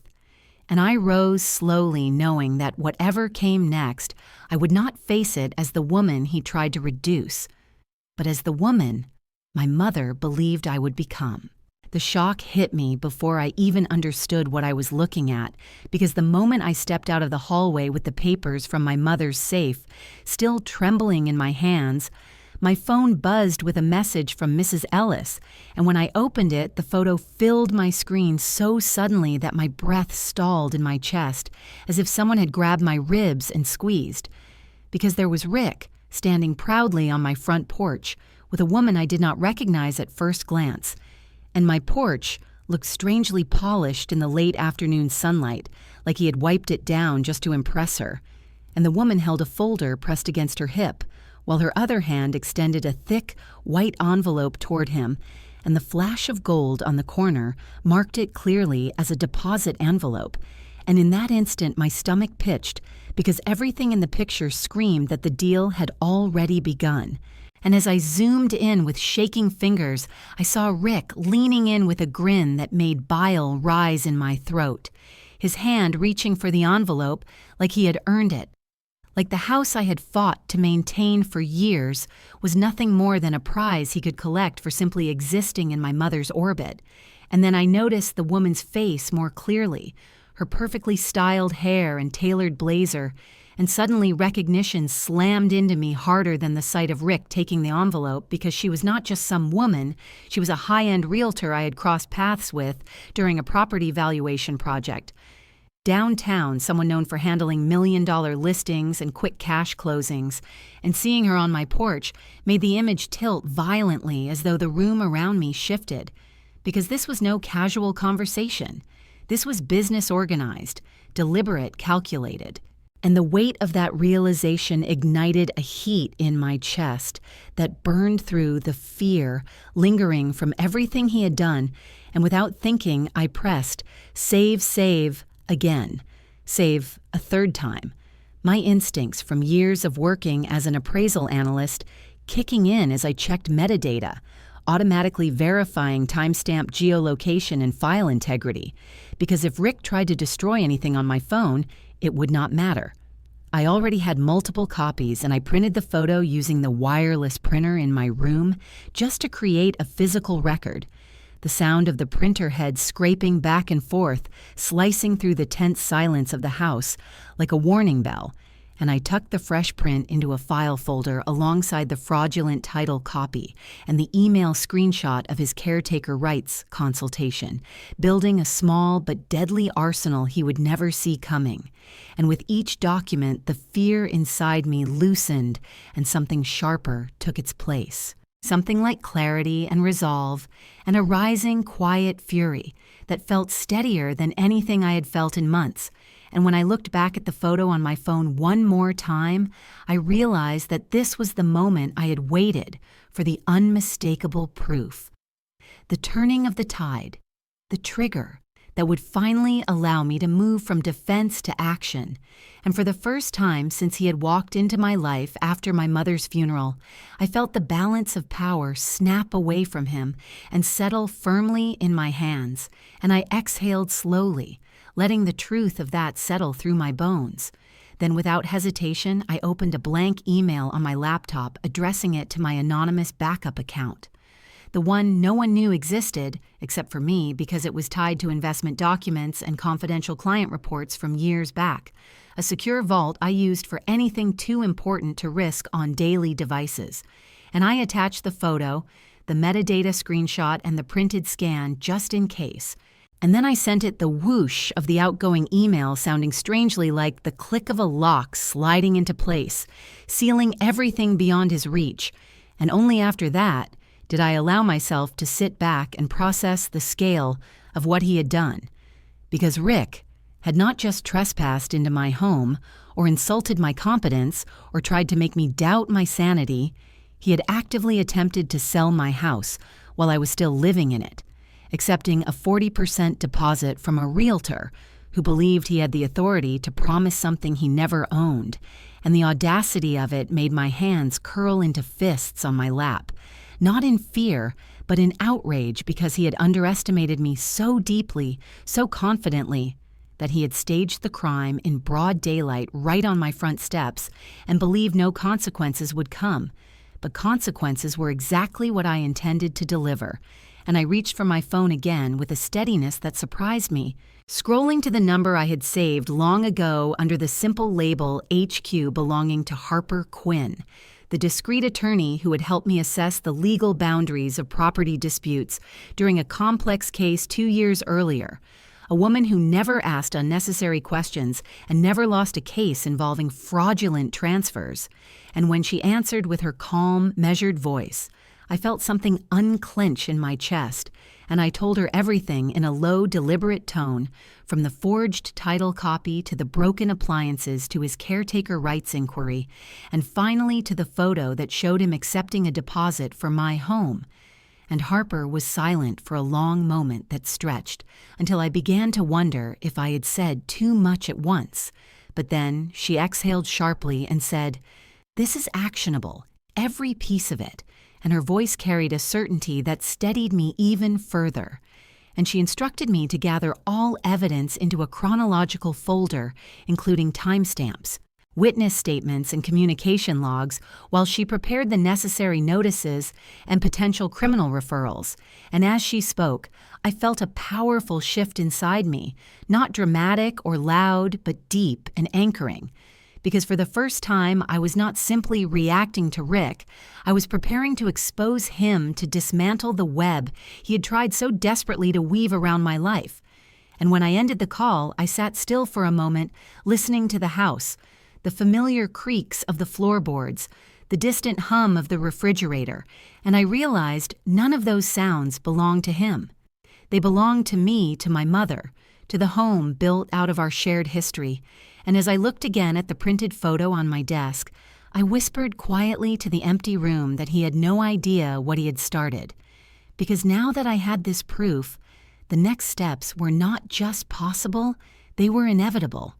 And I rose slowly, knowing that whatever came next, I would not face it as the woman he tried to reduce, but as the woman my mother believed I would become. The shock hit me before I even understood what I was looking at, because the moment I stepped out of the hallway with the papers from my mother's safe, still trembling in my hands, my phone buzzed with a message from Mrs. Ellis, and when I opened it, the photo filled my screen so suddenly that my breath stalled in my chest, as if someone had grabbed my ribs and squeezed. Because there was Rick, standing proudly on my front porch, with a woman I did not recognize at first glance. And my porch looked strangely polished in the late afternoon sunlight, like he had wiped it down just to impress her. And the woman held a folder pressed against her hip, while her other hand extended a thick, white envelope toward him, and the flash of gold on the corner marked it clearly as a deposit envelope. And in that instant my stomach pitched, because everything in the picture screamed that the deal had already begun. And as I zoomed in with shaking fingers, I saw Rick leaning in with a grin that made bile rise in my throat, his hand reaching for the envelope like he had earned it. Like the house I had fought to maintain for years was nothing more than a prize he could collect for simply existing in my mother's orbit. And then I noticed the woman's face more clearly, her perfectly styled hair and tailored blazer, and suddenly recognition slammed into me harder than the sight of Rick taking the envelope, because she was not just some woman, she was a high-end realtor I had crossed paths with during a property valuation project. Downtown, someone known for handling million-dollar listings and quick cash closings, and seeing her on my porch made the image tilt violently as though the room around me shifted. Because this was no casual conversation. This was business organized, deliberate, calculated. And the weight of that realization ignited a heat in my chest that burned through the fear lingering from everything he had done, and without thinking, I pressed, save, again, save a third time. My instincts from years of working as an appraisal analyst kicking in as I checked metadata, automatically verifying timestamp geolocation and file integrity, because if Rick tried to destroy anything on my phone, it would not matter. I already had multiple copies, and I printed the photo using the wireless printer in my room just to create a physical record. The sound of the printer head scraping back and forth, slicing through the tense silence of the house like a warning bell, and I tucked the fresh print into a file folder alongside the fraudulent title copy and the email screenshot of his caretaker rights consultation, building a small but deadly arsenal he would never see coming. And with each document, the fear inside me loosened and something sharper took its place. Something like clarity and resolve, and a rising, quiet fury that felt steadier than anything I had felt in months. And when I looked back at the photo on my phone one more time, I realized that this was the moment I had waited for, the unmistakable proof. The turning of the tide, the trigger that would finally allow me to move from defense to action. And for the first time since he had walked into my life after my mother's funeral, I felt the balance of power snap away from him and settle firmly in my hands, and I exhaled slowly, letting the truth of that settle through my bones. Then without hesitation, I opened a blank email on my laptop, addressing it to my anonymous backup account. The one no one knew existed, except for me, because it was tied to investment documents and confidential client reports from years back. A secure vault I used for anything too important to risk on daily devices. And I attached the photo, the metadata screenshot, and the printed scan just in case. And then I sent it the whoosh of the outgoing email, sounding strangely like the click of a lock sliding into place, sealing everything beyond his reach. And only after that did I allow myself to sit back and process the scale of what he had done. Because Rick had not just trespassed into my home or insulted my competence, or tried to make me doubt my sanity, he had actively attempted to sell my house while I was still living in it, accepting a 40% deposit from a realtor who believed he had the authority to promise something he never owned, and the audacity of it made my hands curl into fists on my lap, not in fear, but in outrage because he had underestimated me so deeply, so confidently, that he had staged the crime in broad daylight right on my front steps and believed no consequences would come. But consequences were exactly what I intended to deliver, and I reached for my phone again with a steadiness that surprised me, scrolling to the number I had saved long ago under the simple label HQ belonging to Harper Quinn, the discreet attorney who had helped me assess the legal boundaries of property disputes during a complex case 2 years earlier, a woman who never asked unnecessary questions and never lost a case involving fraudulent transfers. And when she answered with her calm, measured voice, I felt something unclench in my chest, and I told her everything in a low, deliberate tone, from the forged title copy to the broken appliances to his caretaker rights inquiry, and finally to the photo that showed him accepting a deposit for my home. And Harper was silent for a long moment that stretched, until I began to wonder if I had said too much at once. But then she exhaled sharply and said, "This is actionable, every piece of it," and her voice carried a certainty that steadied me even further. And she instructed me to gather all evidence into a chronological folder, including timestamps, witness statements, and communication logs, while she prepared the necessary notices and potential criminal referrals. And as she spoke, I felt a powerful shift inside me, not dramatic or loud, but deep and anchoring. Because for the first time, I was not simply reacting to Rick, I was preparing to expose him to dismantle the web he had tried so desperately to weave around my life. And when I ended the call, I sat still for a moment, listening to the house, the familiar creaks of the floorboards, the distant hum of the refrigerator, and I realized none of those sounds belonged to him. They belonged to me, to my mother, to the home built out of our shared history. And as I looked again at the printed photo on my desk, I whispered quietly to the empty room that he had no idea what he had started. Because now that I had this proof, the next steps were not just possible, they were inevitable,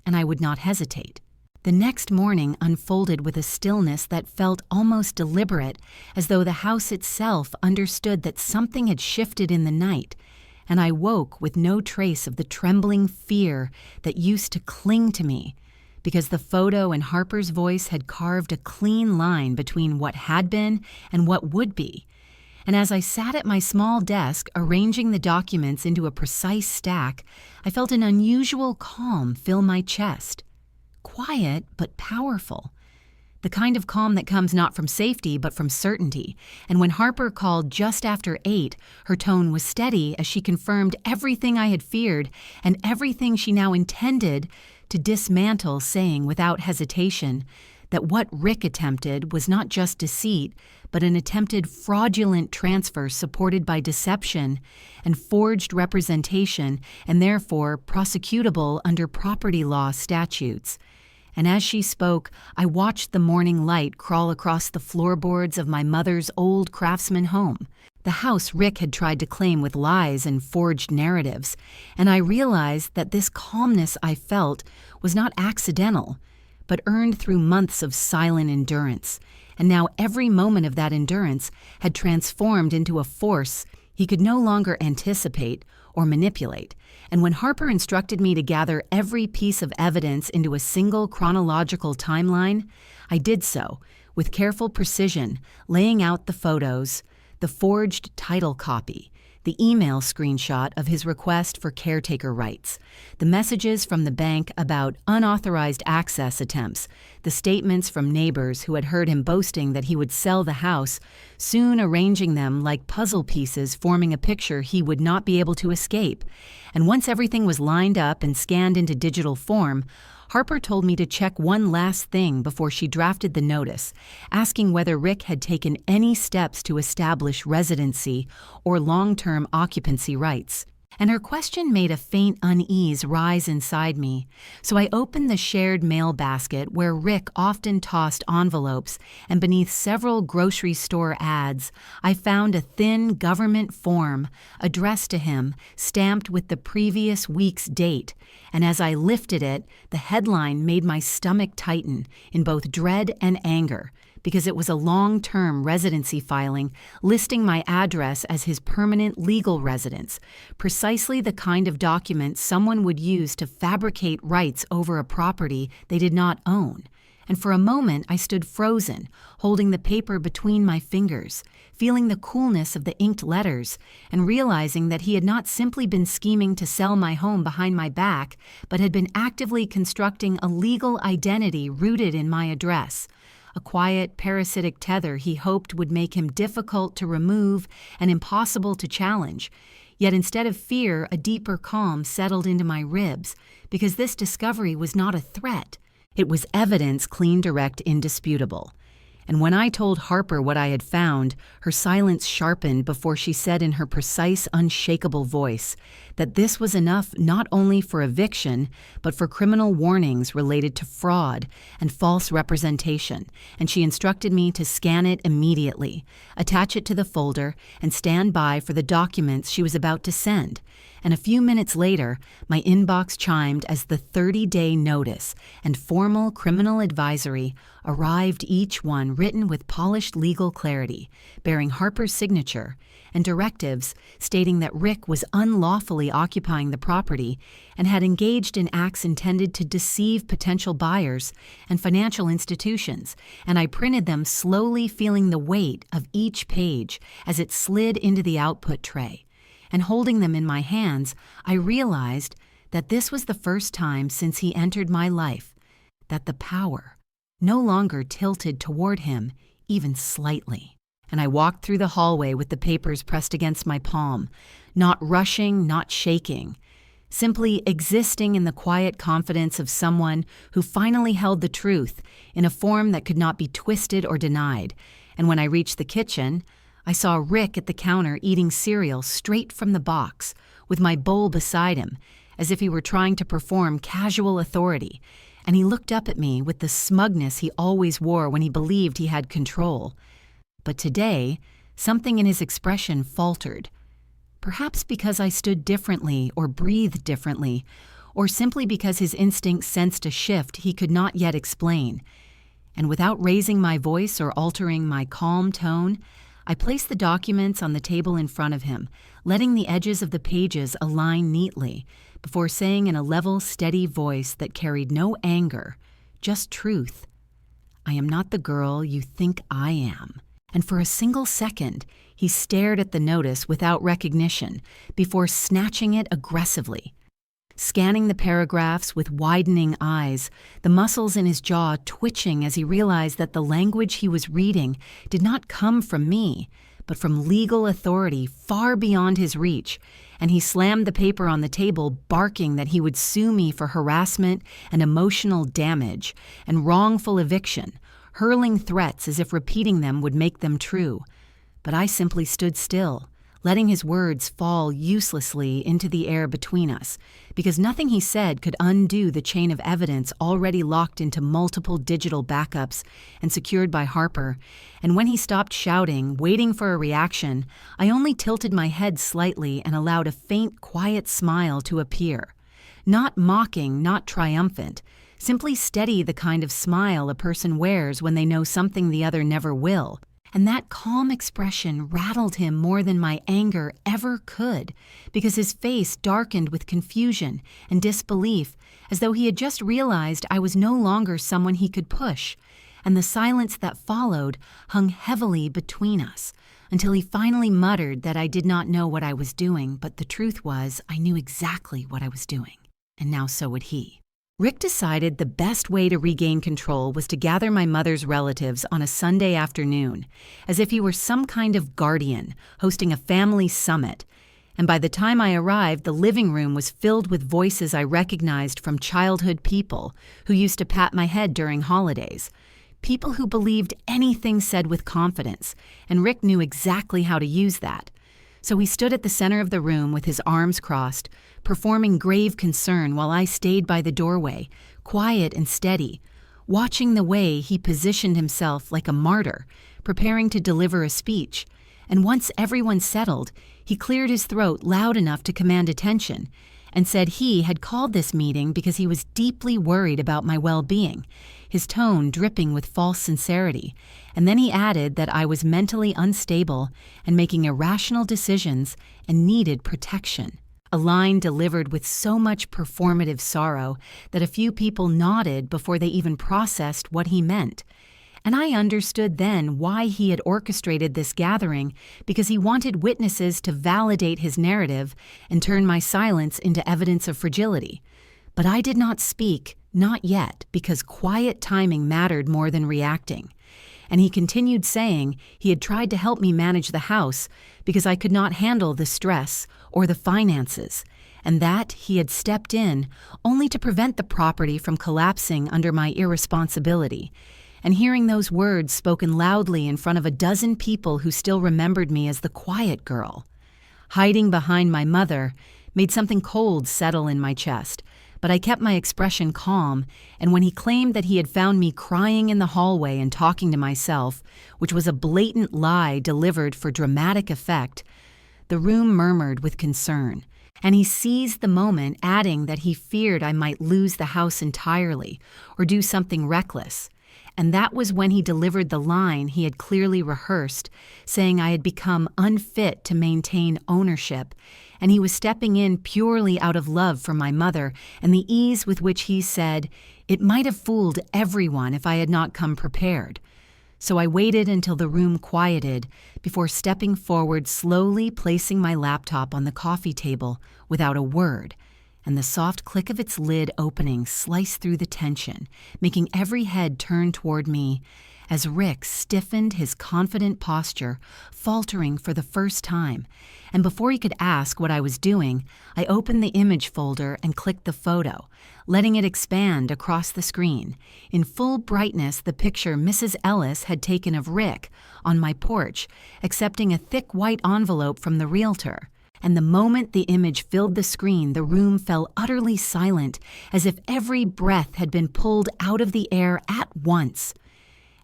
and I would not hesitate. The next morning unfolded with a stillness that felt almost deliberate, as though the house itself understood that something had shifted in the night, and I woke with no trace of the trembling fear that used to cling to me, because the photo and Harper's voice had carved a clean line between what had been and what would be. And as I sat at my small desk arranging the documents into a precise stack, I felt an unusual calm fill my chest. Quiet, but powerful. The kind of calm that comes not from safety, but from certainty. And when Harper called just after 8, her tone was steady as she confirmed everything I had feared and everything she now intended to dismantle, saying without hesitation that what Rick attempted was not just deceit, but an attempted fraudulent transfer supported by deception and forged representation, and therefore prosecutable under property law statutes. And as she spoke, I watched the morning light crawl across the floorboards of my mother's old craftsman home, the house Rick had tried to claim with lies and forged narratives, and I realized that this calmness I felt was not accidental, but earned through months of silent endurance, and now every moment of that endurance had transformed into a force he could no longer anticipate or manipulate. And when Harper instructed me to gather every piece of evidence into a single chronological timeline, I did so, with careful precision, laying out the photos, the forged title copy, the email screenshot of his request for caretaker rights, the messages from the bank about unauthorized access attempts, the statements from neighbors who had heard him boasting that he would sell the house, soon arranging them like puzzle pieces forming a picture he would not be able to escape. And once everything was lined up and scanned into digital form, Harper told me to check one last thing before she drafted the notice, asking whether Rick had taken any steps to establish residency or long-term occupancy rights. And her question made a faint unease rise inside me, so I opened the shared mail basket where Rick often tossed envelopes, and beneath several grocery store ads, I found a thin government form addressed to him, stamped with the previous week's date, and as I lifted it, the headline made my stomach tighten in both dread and anger, because it was a long-term residency filing listing my address as his permanent legal residence, precisely the kind of document someone would use to fabricate rights over a property they did not own. And for a moment I stood frozen, holding the paper between my fingers, feeling the coolness of the inked letters, and realizing that he had not simply been scheming to sell my home behind my back, but had been actively constructing a legal identity rooted in my address. A quiet, parasitic tether he hoped would make him difficult to remove and impossible to challenge. Yet instead of fear, a deeper calm settled into my ribs, because this discovery was not a threat. It was evidence clean, direct, indisputable. And when I told Harper what I had found, her silence sharpened before she said in her precise, unshakable voice that this was enough not only for eviction, but for criminal warnings related to fraud and false representation, and she instructed me to scan it immediately, attach it to the folder, and stand by for the documents she was about to send. And a few minutes later, my inbox chimed as the 30-day notice and formal criminal advisory arrived, each one written with polished legal clarity, bearing Harper's signature, and directives stating that Rick was unlawfully occupying the property and had engaged in acts intended to deceive potential buyers and financial institutions, and I printed them, slowly feeling the weight of each page as it slid into the output tray. And holding them in my hands, I realized that this was the first time since he entered my life that the power no longer tilted toward him, even slightly. And I walked through the hallway with the papers pressed against my palm, not rushing, not shaking, simply existing in the quiet confidence of someone who finally held the truth in a form that could not be twisted or denied. And when I reached the kitchen, I saw Rick at the counter eating cereal straight from the box, with my bowl beside him, as if he were trying to perform casual authority, and he looked up at me with the smugness he always wore when he believed he had control. But today, something in his expression faltered, perhaps because I stood differently or breathed differently, or simply because his instincts sensed a shift he could not yet explain. And without raising my voice or altering my calm tone, I placed the documents on the table in front of him, letting the edges of the pages align neatly, before saying in a level, steady voice that carried no anger, just truth, "I am not the girl you think I am." And for a single second, he stared at the notice without recognition, before snatching it aggressively. Scanning the paragraphs with widening eyes, the muscles in his jaw twitching as he realized that the language he was reading did not come from me, but from legal authority far beyond his reach, and he slammed the paper on the table, barking that he would sue me for harassment and emotional damage and wrongful eviction, hurling threats as if repeating them would make them true. But I simply stood still, letting his words fall uselessly into the air between us, because nothing he said could undo the chain of evidence already locked into multiple digital backups and secured by Harper. And when he stopped shouting, waiting for a reaction, I only tilted my head slightly and allowed a faint, quiet smile to appear. Not mocking, not triumphant, simply steady, the kind of smile a person wears when they know something the other never will. And that calm expression rattled him more than my anger ever could, because his face darkened with confusion and disbelief, as though he had just realized I was no longer someone he could push. And the silence that followed hung heavily between us, until he finally muttered that I did not know what I was doing, but the truth was I knew exactly what I was doing, and now so would he. Rick decided the best way to regain control was to gather my mother's relatives on a Sunday afternoon, as if he were some kind of guardian hosting a family summit. And by the time I arrived, the living room was filled with voices I recognized from childhood people who used to pat my head during holidays. People who believed anything said with confidence, and Rick knew exactly how to use that. So he stood at the center of the room with his arms crossed, performing grave concern while I stayed by the doorway, quiet and steady, watching the way he positioned himself like a martyr, preparing to deliver a speech. And once everyone settled, he cleared his throat loud enough to command attention and said he had called this meeting because he was deeply worried about my well-being, his tone dripping with false sincerity. And then he added that I was mentally unstable and making irrational decisions and needed protection. A line delivered with so much performative sorrow that a few people nodded before they even processed what he meant. And I understood then why he had orchestrated this gathering, because he wanted witnesses to validate his narrative and turn my silence into evidence of fragility. But I did not speak, not yet, because quiet timing mattered more than reacting. And he continued saying he had tried to help me manage the house because I could not handle the stress or the finances, and that he had stepped in only to prevent the property from collapsing under my irresponsibility. And hearing those words spoken loudly in front of a dozen people who still remembered me as the quiet girl, hiding behind my mother, made something cold settle in my chest. But I kept my expression calm, and when he claimed that he had found me crying in the hallway and talking to myself, which was a blatant lie delivered for dramatic effect, the room murmured with concern. And he seized the moment, adding that he feared I might lose the house entirely or do something reckless. And that was when he delivered the line he had clearly rehearsed, saying I had become unfit to maintain ownership, and he was stepping in purely out of love for my mother, and the ease with which he said, "It might have fooled everyone if I had not come prepared." So I waited until the room quieted before stepping forward, slowly placing my laptop on the coffee table without a word, and the soft click of its lid opening sliced through the tension, making every head turn toward me as Rick stiffened his confident posture, faltering for the first time. And before he could ask what I was doing, I opened the image folder and clicked the photo, letting it expand across the screen. In full brightness, the picture Mrs. Ellis had taken of Rick on my porch, accepting a thick white envelope from the realtor. And the moment the image filled the screen, the room fell utterly silent, as if every breath had been pulled out of the air at once.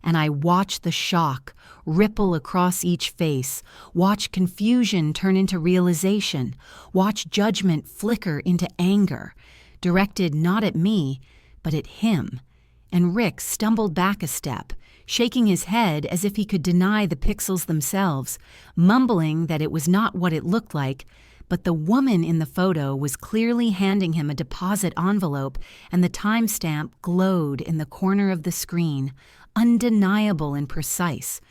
And I watched the shock ripple across each face, watch confusion turn into realization, watch judgment flicker into anger, directed not at me, but at him. And Rick stumbled back a step, shaking his head as if he could deny the pixels themselves, mumbling that it was not what it looked like, but the woman in the photo was clearly handing him a deposit envelope, and the timestamp glowed in the corner of the screen, undeniable and precise.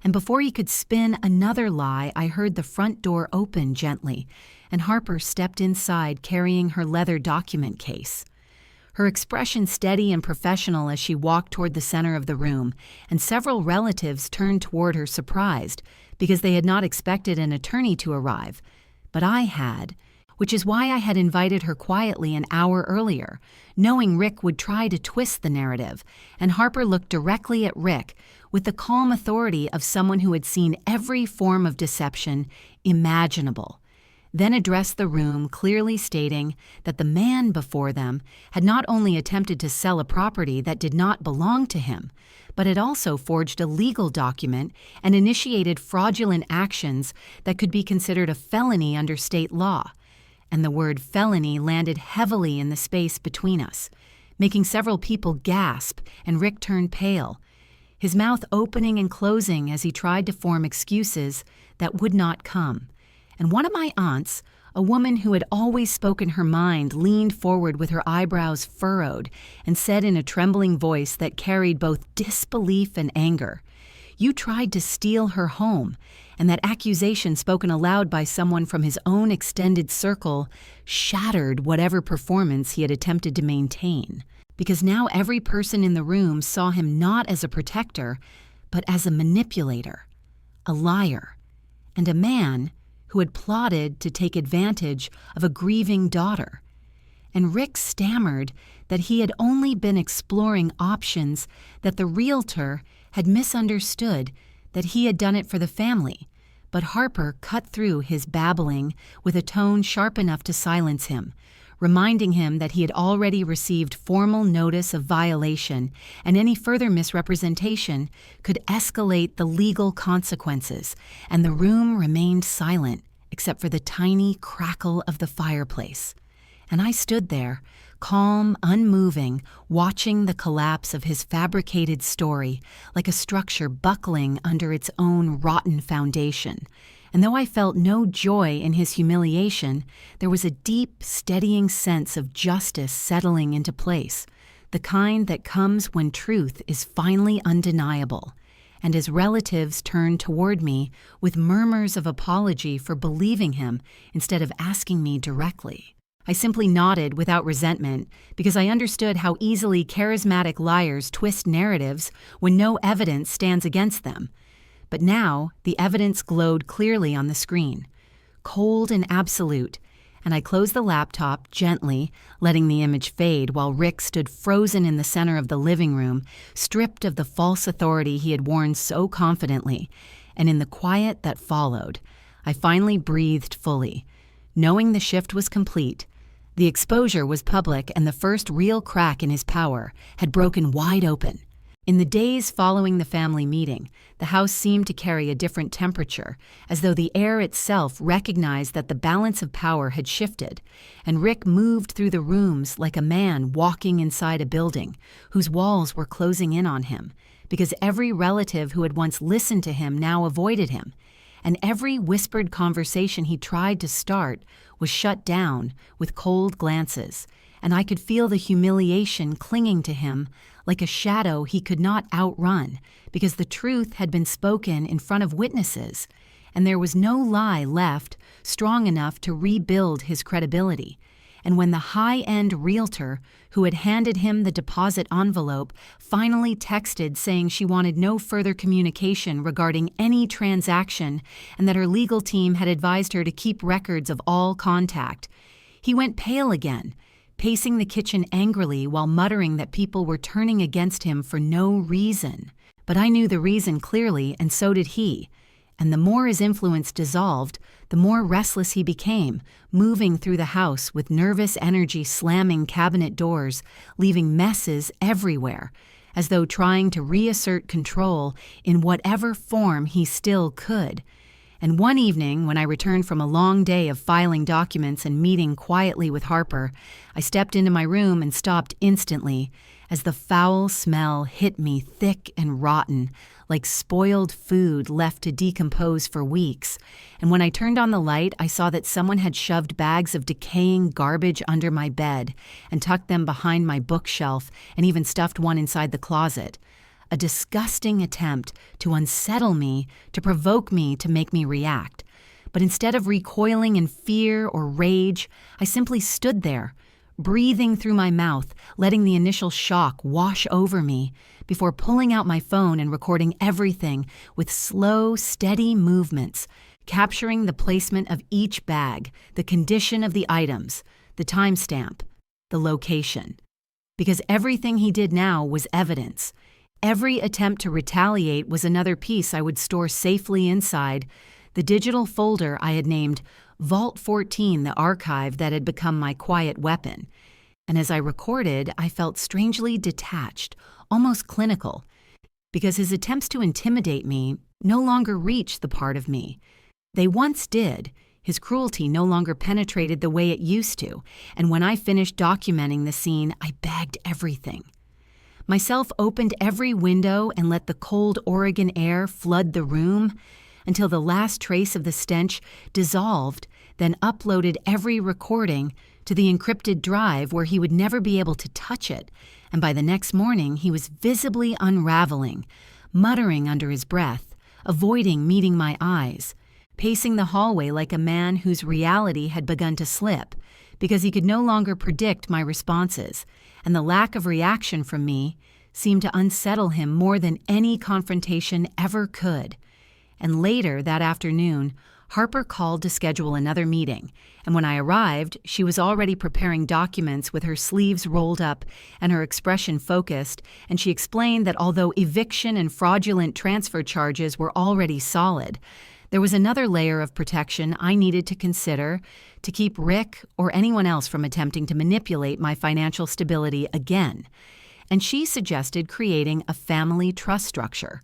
And before he could spin another lie, I heard the front door open gently, and Harper stepped inside carrying her leather document case. Her expression steady and professional as she walked toward the center of the room, and several relatives turned toward her surprised, because they had not expected an attorney to arrive. But I had, which is why I had invited her quietly an hour earlier, knowing Rick would try to twist the narrative, and Harper looked directly at Rick with the calm authority of someone who had seen every form of deception imaginable, then addressed the room, clearly stating that the man before them had not only attempted to sell a property that did not belong to him, but had also forged a legal document and initiated fraudulent actions that could be considered a felony under state law. And the word felony landed heavily in the space between us, making several people gasp, and Rick turned pale, his mouth opening and closing as he tried to form excuses that would not come. And one of my aunts, a woman who had always spoken her mind, leaned forward with her eyebrows furrowed and said in a trembling voice that carried both disbelief and anger, "You tried to steal her home," and that accusation spoken aloud by someone from his own extended circle shattered whatever performance he had attempted to maintain. Because now every person in the room saw him not as a protector, but as a manipulator, a liar, and a man who had plotted to take advantage of a grieving daughter. And Rick stammered that he had only been exploring options, that the realtor had misunderstood, that he had done it for the family, But Harper cut through his babbling with a tone sharp enough to silence him, reminding him that he had already received formal notice of violation, and any further misrepresentation could escalate the legal consequences, and the room remained silent except for the tiny crackle of the fireplace. And I stood there, calm, unmoving, watching the collapse of his fabricated story like a structure buckling under its own rotten foundation. And though I felt no joy in his humiliation, there was a deep, steadying sense of justice settling into place, the kind that comes when truth is finally undeniable. And his relatives turned toward me with murmurs of apology for believing him instead of asking me directly. I simply nodded without resentment because I understood how easily charismatic liars twist narratives when no evidence stands against them. But now the evidence glowed clearly on the screen, cold and absolute, and I closed the laptop gently, letting the image fade while Rick stood frozen in the center of the living room, stripped of the false authority he had worn so confidently. And in the quiet that followed, I finally breathed fully, knowing the shift was complete. The exposure was public, and the first real crack in his power had broken wide open. In the days following the family meeting, the house seemed to carry a different temperature, as though the air itself recognized that the balance of power had shifted, and Rick moved through the rooms like a man walking inside a building whose walls were closing in on him, because every relative who had once listened to him now avoided him, and every whispered conversation he tried to start was shut down with cold glances, and I could feel the humiliation clinging to him like a shadow he could not outrun, because the truth had been spoken in front of witnesses, and there was no lie left strong enough to rebuild his credibility. And when the high-end realtor who had handed him the deposit envelope finally texted saying she wanted no further communication regarding any transaction and that her legal team had advised her to keep records of all contact, he went pale again, pacing the kitchen angrily while muttering that people were turning against him for no reason. But I knew the reason clearly, and so did he. And the more his influence dissolved, the more restless he became, moving through the house with nervous energy slamming cabinet doors, leaving messes everywhere, as though trying to reassert control in whatever form he still could. And one evening, when I returned from a long day of filing documents and meeting quietly with Harper, I stepped into my room and stopped instantly as the foul smell hit me thick and rotten, like spoiled food left to decompose for weeks. And when I turned on the light, I saw that someone had shoved bags of decaying garbage under my bed and tucked them behind my bookshelf and even stuffed one inside the closet. A disgusting attempt to unsettle me, to provoke me, to make me react. But instead of recoiling in fear or rage, I simply stood there, breathing through my mouth, letting the initial shock wash over me, before pulling out my phone and recording everything with slow, steady movements, capturing the placement of each bag, the condition of the items, the timestamp, the location. Because everything he did now was evidence. Every attempt to retaliate was another piece I would store safely inside the digital folder I had named Vault 14, the archive that had become my quiet weapon. And as I recorded, I felt strangely detached, almost clinical, because his attempts to intimidate me no longer reached the part of me. They once did. His cruelty no longer penetrated the way it used to, and when I finished documenting the scene, I bagged everything. Myself opened every window and let the cold Oregon air flood the room until the last trace of the stench dissolved, then uploaded every recording to the encrypted drive where he would never be able to touch it, and by the next morning he was visibly unraveling, muttering under his breath, avoiding meeting my eyes, pacing the hallway like a man whose reality had begun to slip, because he could no longer predict my responses, and the lack of reaction from me seemed to unsettle him more than any confrontation ever could. And later that afternoon, Harper called to schedule another meeting, and when I arrived, she was already preparing documents with her sleeves rolled up and her expression focused, and she explained that although eviction and fraudulent transfer charges were already solid, There was another layer of protection I needed to consider to keep Rick or anyone else from attempting to manipulate my financial stability again. And she suggested creating a family trust structure,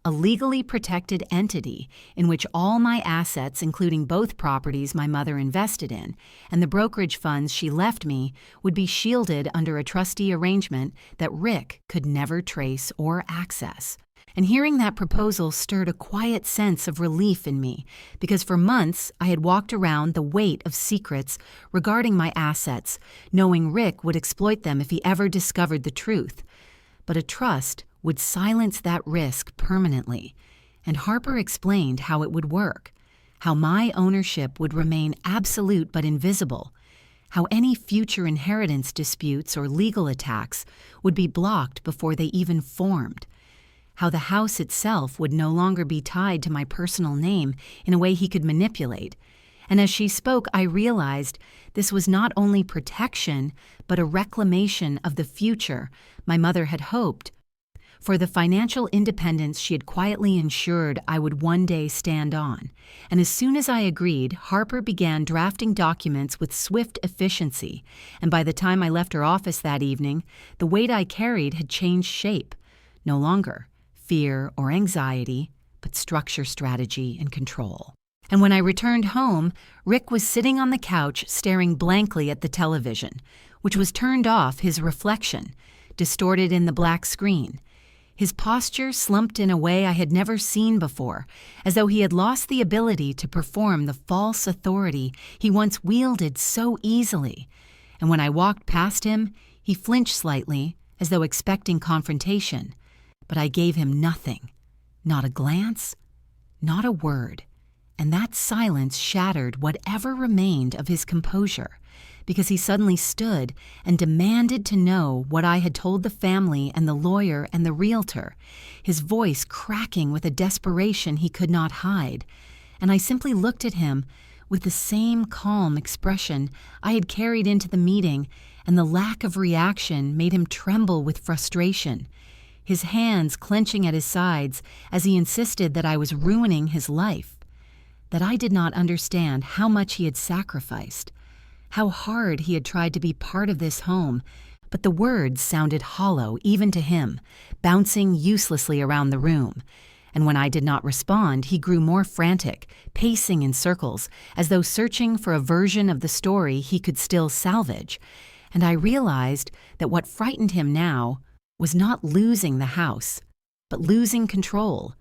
a legally protected entity in which all my assets, including both properties my mother invested in, and the brokerage funds she left me, would be shielded under a trustee arrangement that Rick could never trace or access. And hearing that proposal stirred a quiet sense of relief in me, because for months I had walked around the weight of secrets regarding my assets, knowing Rick would exploit them if he ever discovered the truth. But a trust would silence that risk permanently, and Harper explained how it would work, how my ownership would remain absolute but invisible, how any future inheritance disputes or legal attacks would be blocked before they even formed, how the house itself would no longer be tied to my personal name in a way he could manipulate. And as she spoke, I realized this was not only protection, but a reclamation of the future my mother had hoped for, the financial independence she had quietly ensured I would one day stand on. And as soon as I agreed, Harper began drafting documents with swift efficiency, and by the time I left her office that evening, the weight I carried had changed shape. No longer fear or anxiety, but structure, strategy, and control. And when I returned home, Rick was sitting on the couch staring blankly at the television, which was turned off, his reflection distorted in the black screen. His posture slumped in a way I had never seen before, as though he had lost the ability to perform the false authority he once wielded so easily. And when I walked past him, he flinched slightly, as though expecting confrontation. But I gave him nothing, not a glance, not a word. And that silence shattered whatever remained of his composure, because he suddenly stood and demanded to know what I had told the family and the lawyer and the realtor, his voice cracking with a desperation he could not hide. And I simply looked at him with the same calm expression I had carried into the meeting, and the lack of reaction made him tremble with frustration, his hands clenching at his sides as he insisted that I was ruining his life, that I did not understand how much he had sacrificed, how hard he had tried to be part of this home, but the words sounded hollow even to him, bouncing uselessly around the room. And when I did not respond, he grew more frantic, pacing in circles, as though searching for a version of the story he could still salvage. And I realized that what frightened him now was not losing the house, but losing control,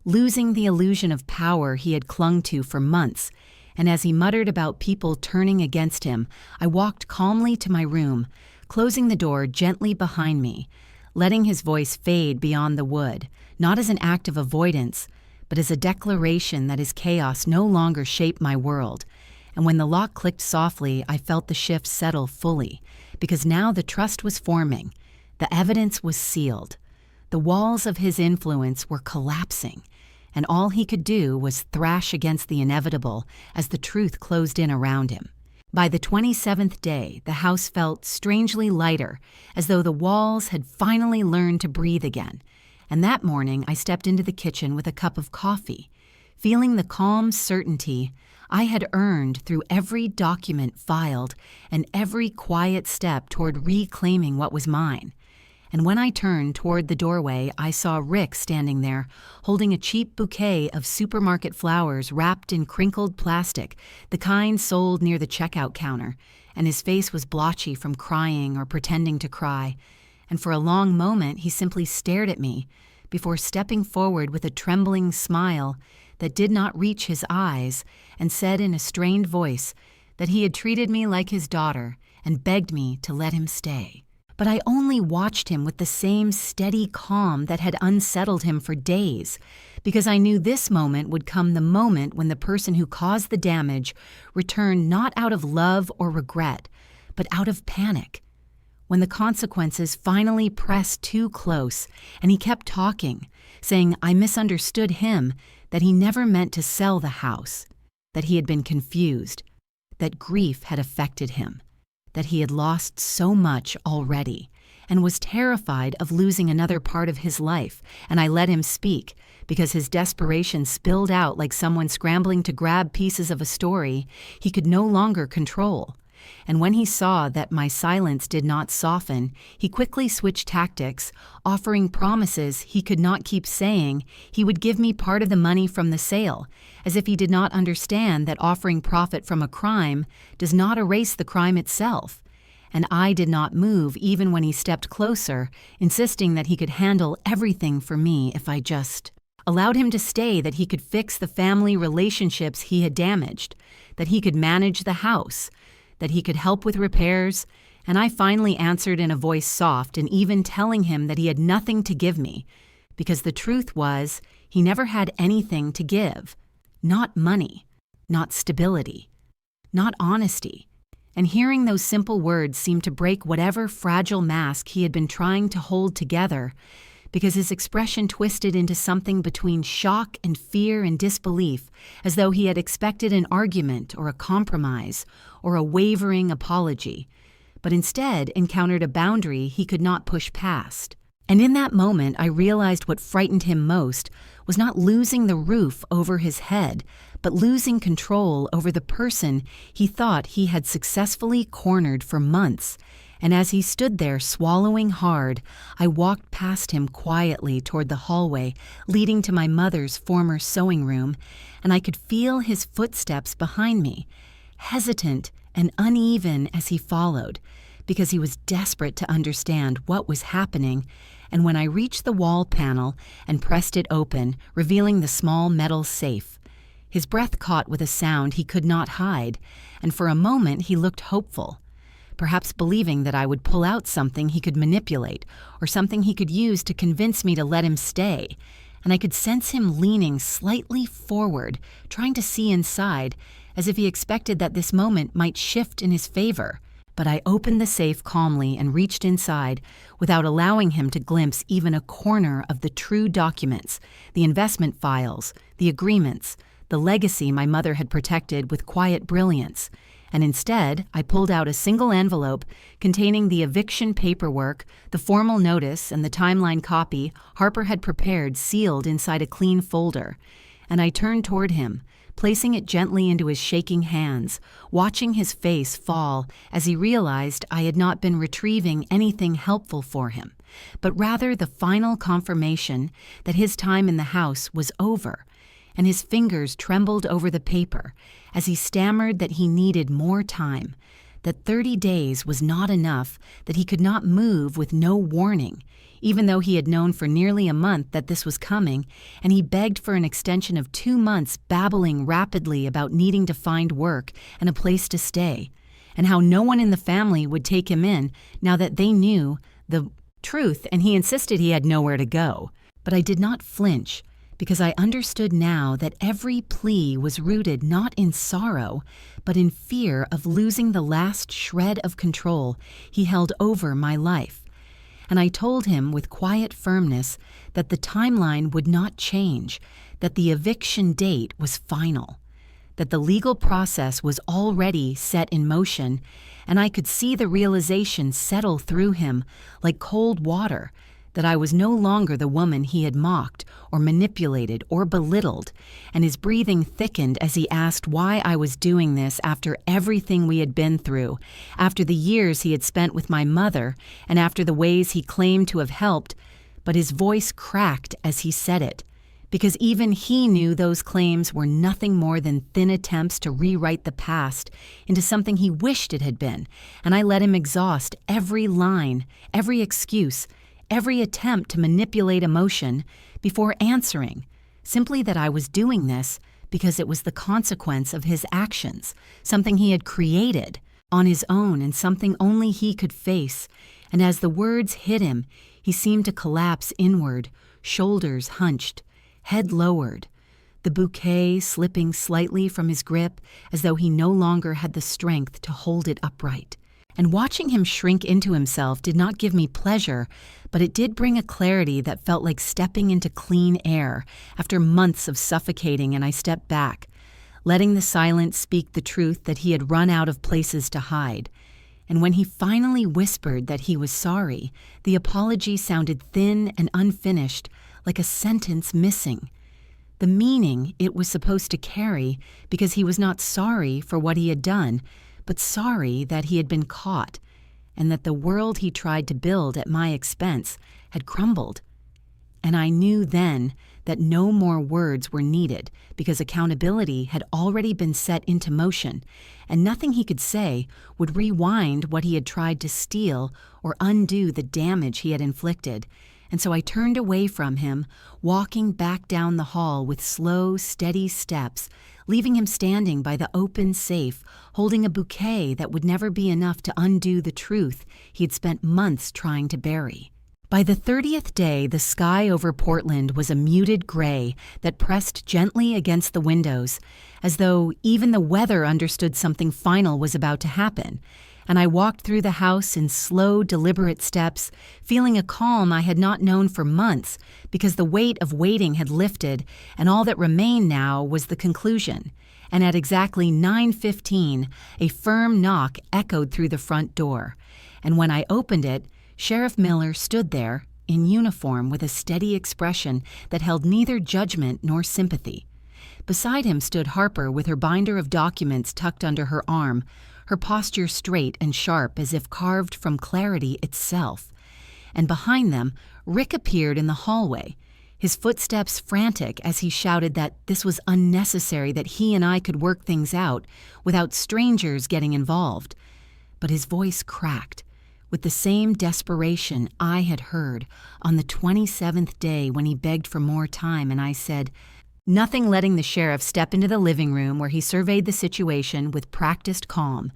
losing the illusion of power he had clung to for months. And as he muttered about people turning against him, I walked calmly to my room, closing the door gently behind me, letting his voice fade beyond the wood, not as an act of avoidance, but as a declaration that his chaos no longer shaped my world. And when the lock clicked softly, I felt the shift settle fully, because now the trust was forming. The evidence was sealed. The walls of his influence were collapsing, and all he could do was thrash against the inevitable as the truth closed in around him. By the 27th day, the house felt strangely lighter, as though the walls had finally learned to breathe again. And that morning, I stepped into the kitchen with a cup of coffee, feeling the calm certainty I had earned through every document filed and every quiet step toward reclaiming what was mine. And when I turned toward the doorway, I saw Rick standing there, holding a cheap bouquet of supermarket flowers wrapped in crinkled plastic, the kind sold near the checkout counter, and his face was blotchy from crying or pretending to cry. And for a long moment, he simply stared at me before stepping forward with a trembling smile that did not reach his eyes, and said in a strained voice that he had treated me like his daughter and begged me to let him stay. But I only watched him with the same steady calm that had unsettled him for days, because I knew this moment would come, the moment when the person who caused the damage returned not out of love or regret, but out of panic. When the consequences finally pressed too close, and he kept talking, saying I misunderstood him, that he never meant to sell the house, that he had been confused, that grief had affected him, that he had lost so much already, and was terrified of losing another part of his life, and I let him speak, because his desperation spilled out like someone scrambling to grab pieces of a story he could no longer control. And when he saw that my silence did not soften, he quickly switched tactics, offering promises he could not keep saying he would give me part of the money from the sale, as if he did not understand that offering profit from a crime does not erase the crime itself. And I did not move even when he stepped closer, insisting that he could handle everything for me if I just allowed him to stay, that he could fix the family relationships he had damaged, that he could manage the house, that he could help with repairs. And I finally answered in a voice soft and even, telling him that he had nothing to give me, because the truth was he never had anything to give. Not money, not stability, not honesty. And hearing those simple words seemed to break whatever fragile mask he had been trying to hold together, because his expression twisted into something between shock and fear and disbelief, as though he had expected an argument or a compromise or a wavering apology, but instead encountered a boundary he could not push past. And in that moment, I realized what frightened him most was not losing the roof over his head, but losing control over the person he thought he had successfully cornered for months. And as he stood there swallowing hard, I walked past him quietly toward the hallway leading to my mother's former sewing room, and I could feel his footsteps behind me, hesitant and uneven as he followed, because he was desperate to understand what was happening. And when I reached the wall panel and pressed it open, revealing the small metal safe, his breath caught with a sound he could not hide, and for a moment he looked hopeful, perhaps believing that I would pull out something he could manipulate or something he could use to convince me to let him stay. And I could sense him leaning slightly forward, trying to see inside, as if he expected that this moment might shift in his favor. But I opened the safe calmly and reached inside without allowing him to glimpse even a corner of the true documents, the investment files, the agreements, the legacy my mother had protected with quiet brilliance. And instead, I pulled out a single envelope containing the eviction paperwork, the formal notice, and the timeline copy Harper had prepared sealed inside a clean folder. And I turned toward him, placing it gently into his shaking hands, watching his face fall as he realized I had not been retrieving anything helpful for him, but rather the final confirmation that his time in the house was over. And his fingers trembled over the paper as he stammered that he needed more time, that 30 days was not enough, that he could not move with no warning, even though he had known for nearly a month that this was coming, and he begged for an extension of 2 months, babbling rapidly about needing to find work and a place to stay, and how no one in the family would take him in now that they knew the truth, and he insisted he had nowhere to go. But I did not flinch, because I understood now that every plea was rooted not in sorrow, but in fear of losing the last shred of control he held over my life. And I told him with quiet firmness that the timeline would not change, that the eviction date was final, that the legal process was already set in motion, and I could see the realization settle through him like cold water, that I was no longer the woman he had mocked or manipulated or belittled, and his breathing thickened as he asked why I was doing this after everything we had been through, after the years he had spent with my mother, and after the ways he claimed to have helped. But his voice cracked as he said it, because even he knew those claims were nothing more than thin attempts to rewrite the past into something he wished it had been, and I let him exhaust every line, every excuse, every attempt to manipulate emotion before answering, simply that I was doing this because it was the consequence of his actions, something he had created on his own and something only he could face. And as the words hit him, he seemed to collapse inward, shoulders hunched, head lowered, the bouquet slipping slightly from his grip as though he no longer had the strength to hold it upright. And watching him shrink into himself did not give me pleasure, but it did bring a clarity that felt like stepping into clean air after months of suffocating. And I stepped back, letting the silence speak the truth that he had run out of places to hide. And when he finally whispered that he was sorry, the apology sounded thin and unfinished, like a sentence missing. the meaning it was supposed to carry, because he was not sorry for what he had done, but sorry that he had been caught, and that the world he tried to build at my expense had crumbled. And I knew then that no more words were needed, because accountability had already been set into motion, and nothing he could say would rewind what he had tried to steal or undo the damage he had inflicted. And so I turned away from him, walking back down the hall with slow, steady steps, leaving him standing by the open safe, holding a bouquet that would never be enough to undo the truth he had spent months trying to bury. By the 30th day, the sky over Portland was a muted gray that pressed gently against the windows, as though even the weather understood something final was about to happen. And I walked through the house in slow, deliberate steps, feeling a calm I had not known for months, because the weight of waiting had lifted, and all that remained now was the conclusion. And at exactly 9:15, a firm knock echoed through the front door. And when I opened it, Sheriff Miller stood there, in uniform with a steady expression that held neither judgment nor sympathy. Beside him stood Harper with her binder of documents tucked under her arm, her posture straight and sharp as if carved from clarity itself. And behind them, Rick appeared in the hallway, his footsteps frantic as he shouted that this was unnecessary, that he and I could work things out without strangers getting involved. But his voice cracked with the same desperation I had heard on the 27th day when he begged for more time, and I said, nothing letting the sheriff step into the living room where he surveyed the situation with practiced calm,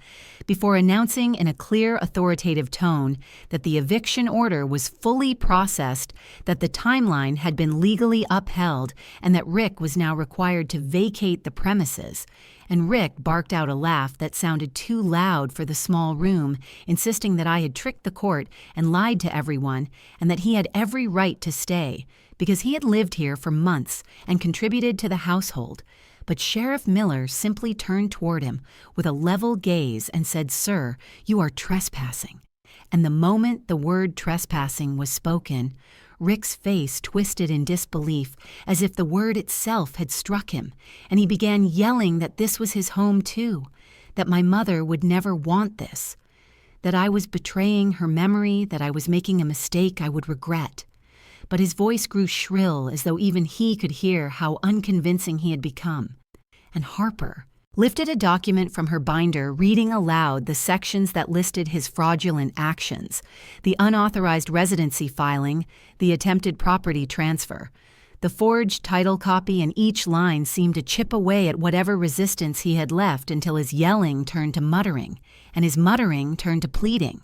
before announcing in a clear, authoritative tone that the eviction order was fully processed, that the timeline had been legally upheld, and that Rick was now required to vacate the premises. And Rick barked out a laugh that sounded too loud for the small room, insisting that I had tricked the court and lied to everyone, and that he had every right to stay, because he had lived here for months and contributed to the household. But Sheriff Miller simply turned toward him with a level gaze and said, "Sir, you are trespassing." And the moment the word trespassing was spoken, Rick's face twisted in disbelief, as if the word itself had struck him, and he began yelling that this was his home too, that my mother would never want this, that I was betraying her memory, that I was making a mistake I would regret. But his voice grew shrill, as though even he could hear how unconvincing he had become. And Harper lifted a document from her binder, reading aloud the sections that listed his fraudulent actions, the unauthorized residency filing, the attempted property transfer. The forged title copy, and each line seemed to chip away at whatever resistance he had left until his yelling turned to muttering, and his muttering turned to pleading,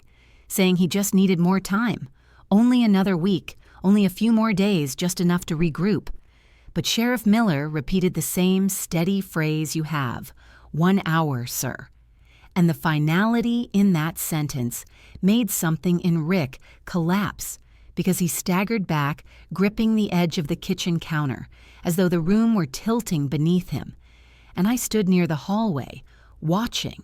saying he just needed more time, only another week, only a few more days, just enough to regroup. But Sheriff Miller repeated the same steady phrase you have, 1 hour, sir. And the finality in that sentence made something in Rick collapse, because he staggered back, gripping the edge of the kitchen counter, as though the room were tilting beneath him. And I stood near the hallway, watching,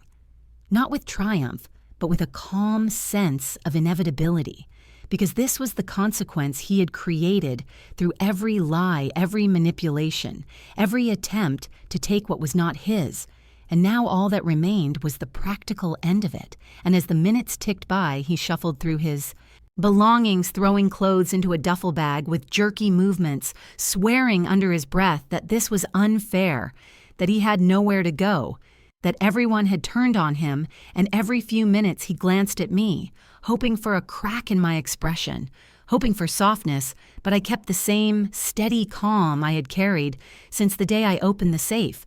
not with triumph, but with a calm sense of inevitability, because this was the consequence he had created through every lie, every manipulation, every attempt to take what was not his. And now all that remained was the practical end of it. And as the minutes ticked by, he shuffled through his belongings, throwing clothes into a duffel bag with jerky movements, swearing under his breath that this was unfair, that he had nowhere to go, that everyone had turned on him, and every few minutes he glanced at me, hoping for a crack in my expression, hoping for softness, but I kept the same steady calm I had carried since the day I opened the safe,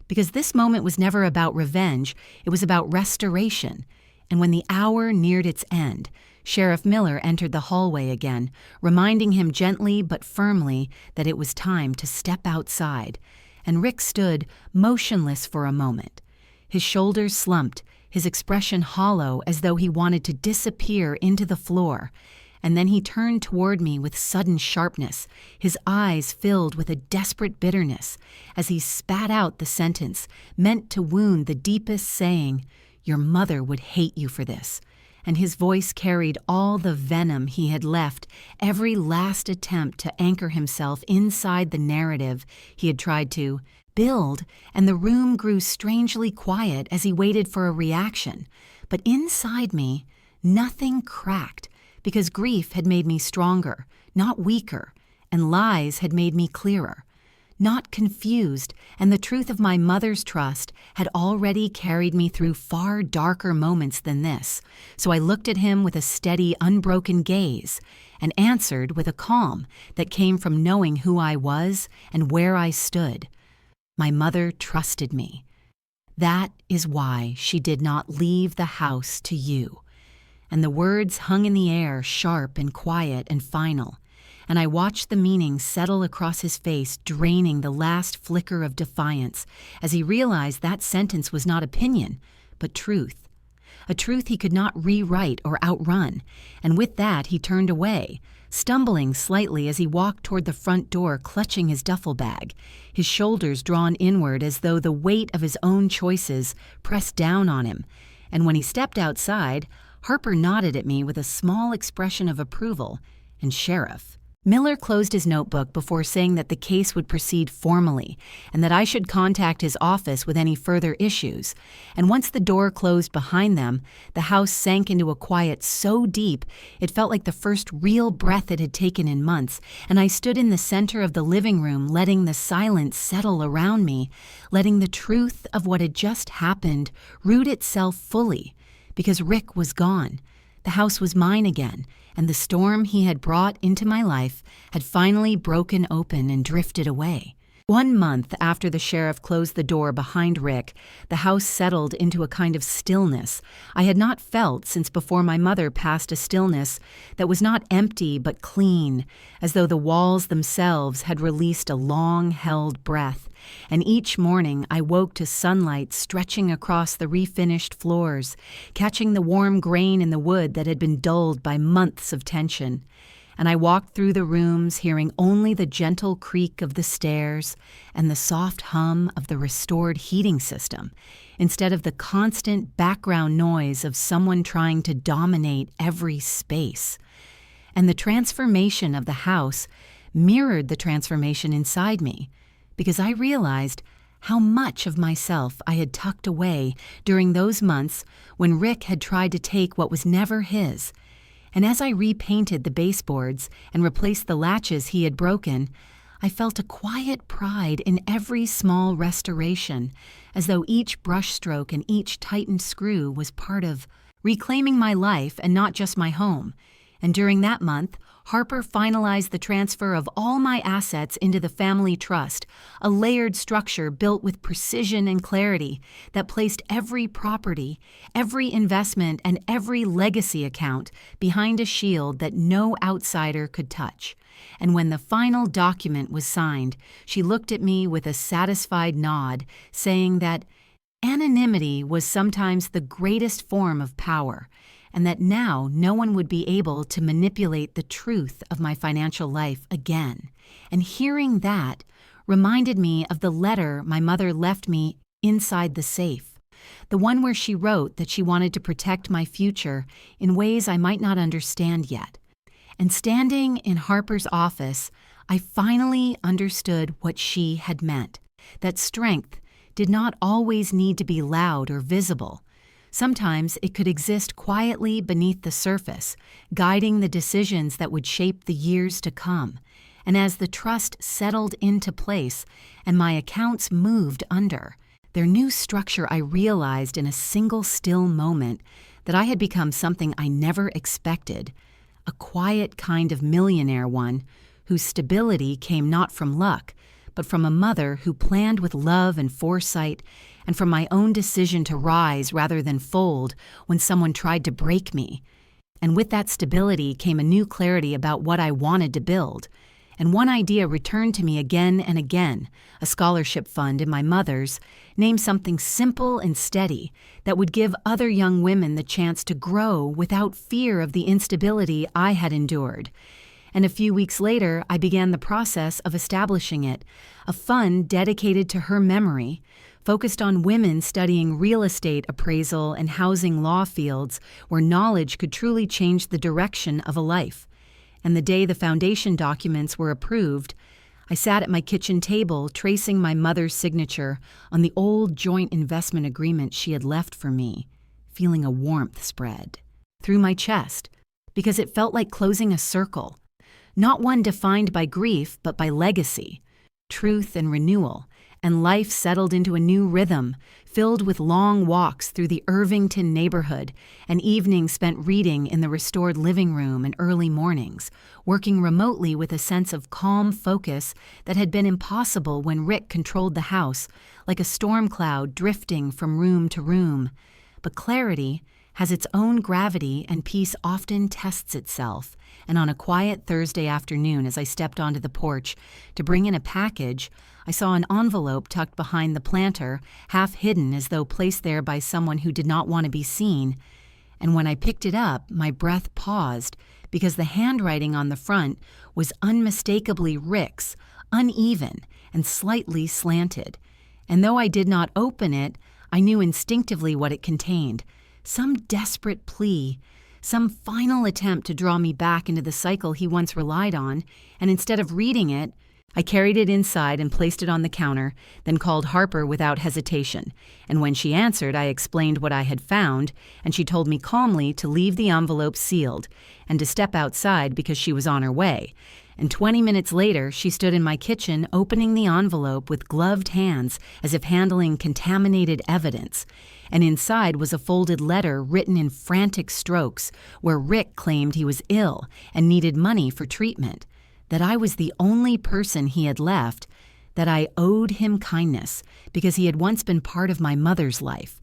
because this moment was never about revenge, it was about restoration. And when the hour neared its end, Sheriff Miller entered the hallway again, reminding him gently but firmly that it was time to step outside, and Rick stood motionless for a moment. His shoulders slumped, his expression hollow as though he wanted to disappear into the floor, and then he turned toward me with sudden sharpness, his eyes filled with a desperate bitterness, as he spat out the sentence meant to wound the deepest, saying, "Your mother would hate you for this." and his voice carried all the venom he had left every last attempt to anchor himself inside the narrative he had tried to build, and the room grew strangely quiet as he waited for a reaction. But inside me, nothing cracked, because grief had made me stronger, not weaker, and lies had made me clearer, not confused, and the truth of my mother's trust had already carried me through far darker moments than this. So I looked at him with a steady, unbroken gaze and answered with a calm that came from knowing who I was and where I stood. My mother trusted me. That is why she did not leave the house to you. And the words hung in the air, sharp and quiet and final. And I watched the meaning settle across his face, draining the last flicker of defiance as he realized that sentence was not opinion, but truth. A truth he could not rewrite or outrun, and with that he turned away, stumbling slightly as he walked toward the front door, clutching his duffel bag, his shoulders drawn inward as though the weight of his own choices pressed down on him. And when he stepped outside, Harper nodded at me with a small expression of approval, and Sheriff. Miller closed his notebook before saying that the case would proceed formally and that I should contact his office with any further issues. And once the door closed behind them, the house sank into a quiet so deep it felt like the first real breath it had taken in months, and I stood in the center of the living room, letting the silence settle around me, letting the truth of what had just happened root itself fully, because Rick was gone. The house was mine again, and the storm he had brought into my life had finally broken open and drifted away. 1 month after the sheriff closed the door behind Rick, the house settled into a kind of stillness I had not felt since before my mother passed, a stillness that was not empty but clean, as though the walls themselves had released a long-held breath. And each morning I woke to sunlight stretching across the refinished floors, catching the warm grain in the wood that had been dulled by months of tension. And I walked through the rooms hearing only the gentle creak of the stairs and the soft hum of the restored heating system, instead of the constant background noise of someone trying to dominate every space. And the transformation of the house mirrored the transformation inside me, because I realized how much of myself I had tucked away during those months when Rick had tried to take what was never his. And as I repainted the baseboards and replaced the latches he had broken, I felt a quiet pride in every small restoration, as though each brushstroke and each tightened screw was part of reclaiming my life and not just my home. And during that month, Harper finalized the transfer of all my assets into the family trust, a layered structure built with precision and clarity that placed every property, every investment, and every legacy account behind a shield that no outsider could touch. And when the final document was signed, she looked at me with a satisfied nod, saying that anonymity was sometimes the greatest form of power, and that now no one would be able to manipulate the truth of my financial life again. And hearing that reminded me of the letter my mother left me inside the safe, the one where she wrote that she wanted to protect my future in ways I might not understand yet. And standing in Harper's office, I finally understood what she had meant, that strength did not always need to be loud or visible. Sometimes it could exist quietly beneath the surface, guiding the decisions that would shape the years to come. And as the trust settled into place and my accounts moved under their new structure, I realized in a single still moment that I had become something I never expected, a quiet kind of millionaire one whose stability came not from luck, but from a mother who planned with love and foresight, and from my own decision to rise rather than fold when someone tried to break me. And with that stability came a new clarity about what I wanted to build. And one idea returned to me again and again, a scholarship fund in my mother's, named something simple and steady that would give other young women the chance to grow without fear of the instability I had endured. And a few weeks later, I began the process of establishing it, a fund dedicated to her memory, focused on women studying real estate appraisal and housing law fields where knowledge could truly change the direction of a life. And the day the foundation documents were approved, I sat at my kitchen table tracing my mother's signature on the old joint investment agreement she had left for me, feeling a warmth spread through my chest, because it felt like closing a circle, not one defined by grief but by legacy, truth and renewal, and life settled into a new rhythm, filled with long walks through the Irvington neighborhood and evenings spent reading in the restored living room and early mornings, working remotely with a sense of calm focus that had been impossible when Rick controlled the house, like a storm cloud drifting from room to room. But clarity has its own gravity, and peace often tests itself. And on a quiet Thursday afternoon, as I stepped onto the porch to bring in a package, I saw an envelope tucked behind the planter, half hidden as though placed there by someone who did not want to be seen. And when I picked it up, my breath paused, because the handwriting on the front was unmistakably Rick's, uneven and slightly slanted. And though I did not open it, I knew instinctively what it contained. Some desperate plea, some final attempt to draw me back into the cycle he once relied on, and instead of reading it, I carried it inside and placed it on the counter, then called Harper without hesitation. And when she answered, I explained what I had found, and she told me calmly to leave the envelope sealed and to step outside because she was on her way. And 20 minutes later, she stood in my kitchen opening the envelope with gloved hands as if handling contaminated evidence. And inside was a folded letter written in frantic strokes where Rick claimed he was ill and needed money for treatment, that I was the only person he had left, that I owed him kindness because he had once been part of my mother's life,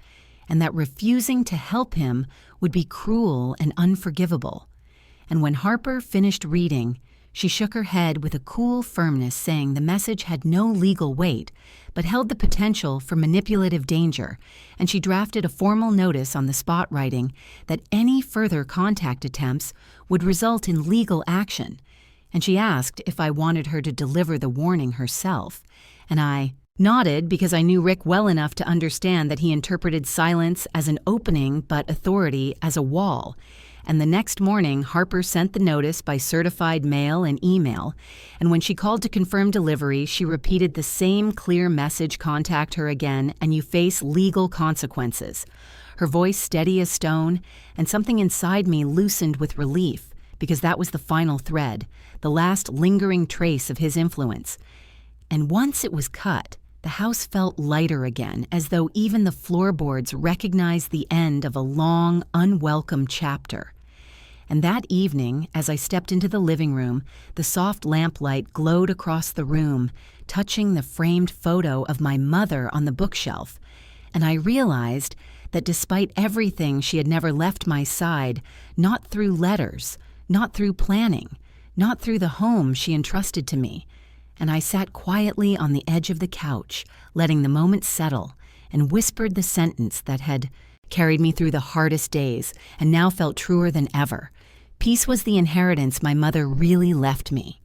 and that refusing to help him would be cruel and unforgivable. And when Harper finished reading, she shook her head with a cool firmness, saying the message had no legal weight, but held the potential for manipulative danger, and she drafted a formal notice on the spot, writing that any further contact attempts would result in legal action. And she asked if I wanted her to deliver the warning herself, and I nodded because I knew Rick well enough to understand that he interpreted silence as an opening but authority as a wall. And the next morning, Harper sent the notice by certified mail and email, and when she called to confirm delivery, she repeated the same clear message: contact her again and you face legal consequences. Her voice steady as stone, and something inside me loosened with relief, because that was the final thread, the last lingering trace of his influence. And once it was cut, the house felt lighter again, as though even the floorboards recognized the end of a long, unwelcome chapter. And that evening, as I stepped into the living room, the soft lamplight glowed across the room, touching the framed photo of my mother on the bookshelf, and I realized that despite everything, she had never left my side, not through letters, not through planning, not through the home she entrusted to me. And I sat quietly on the edge of the couch, letting the moment settle, and whispered the sentence that had carried me through the hardest days and now felt truer than ever. Peace was the inheritance my mother really left me.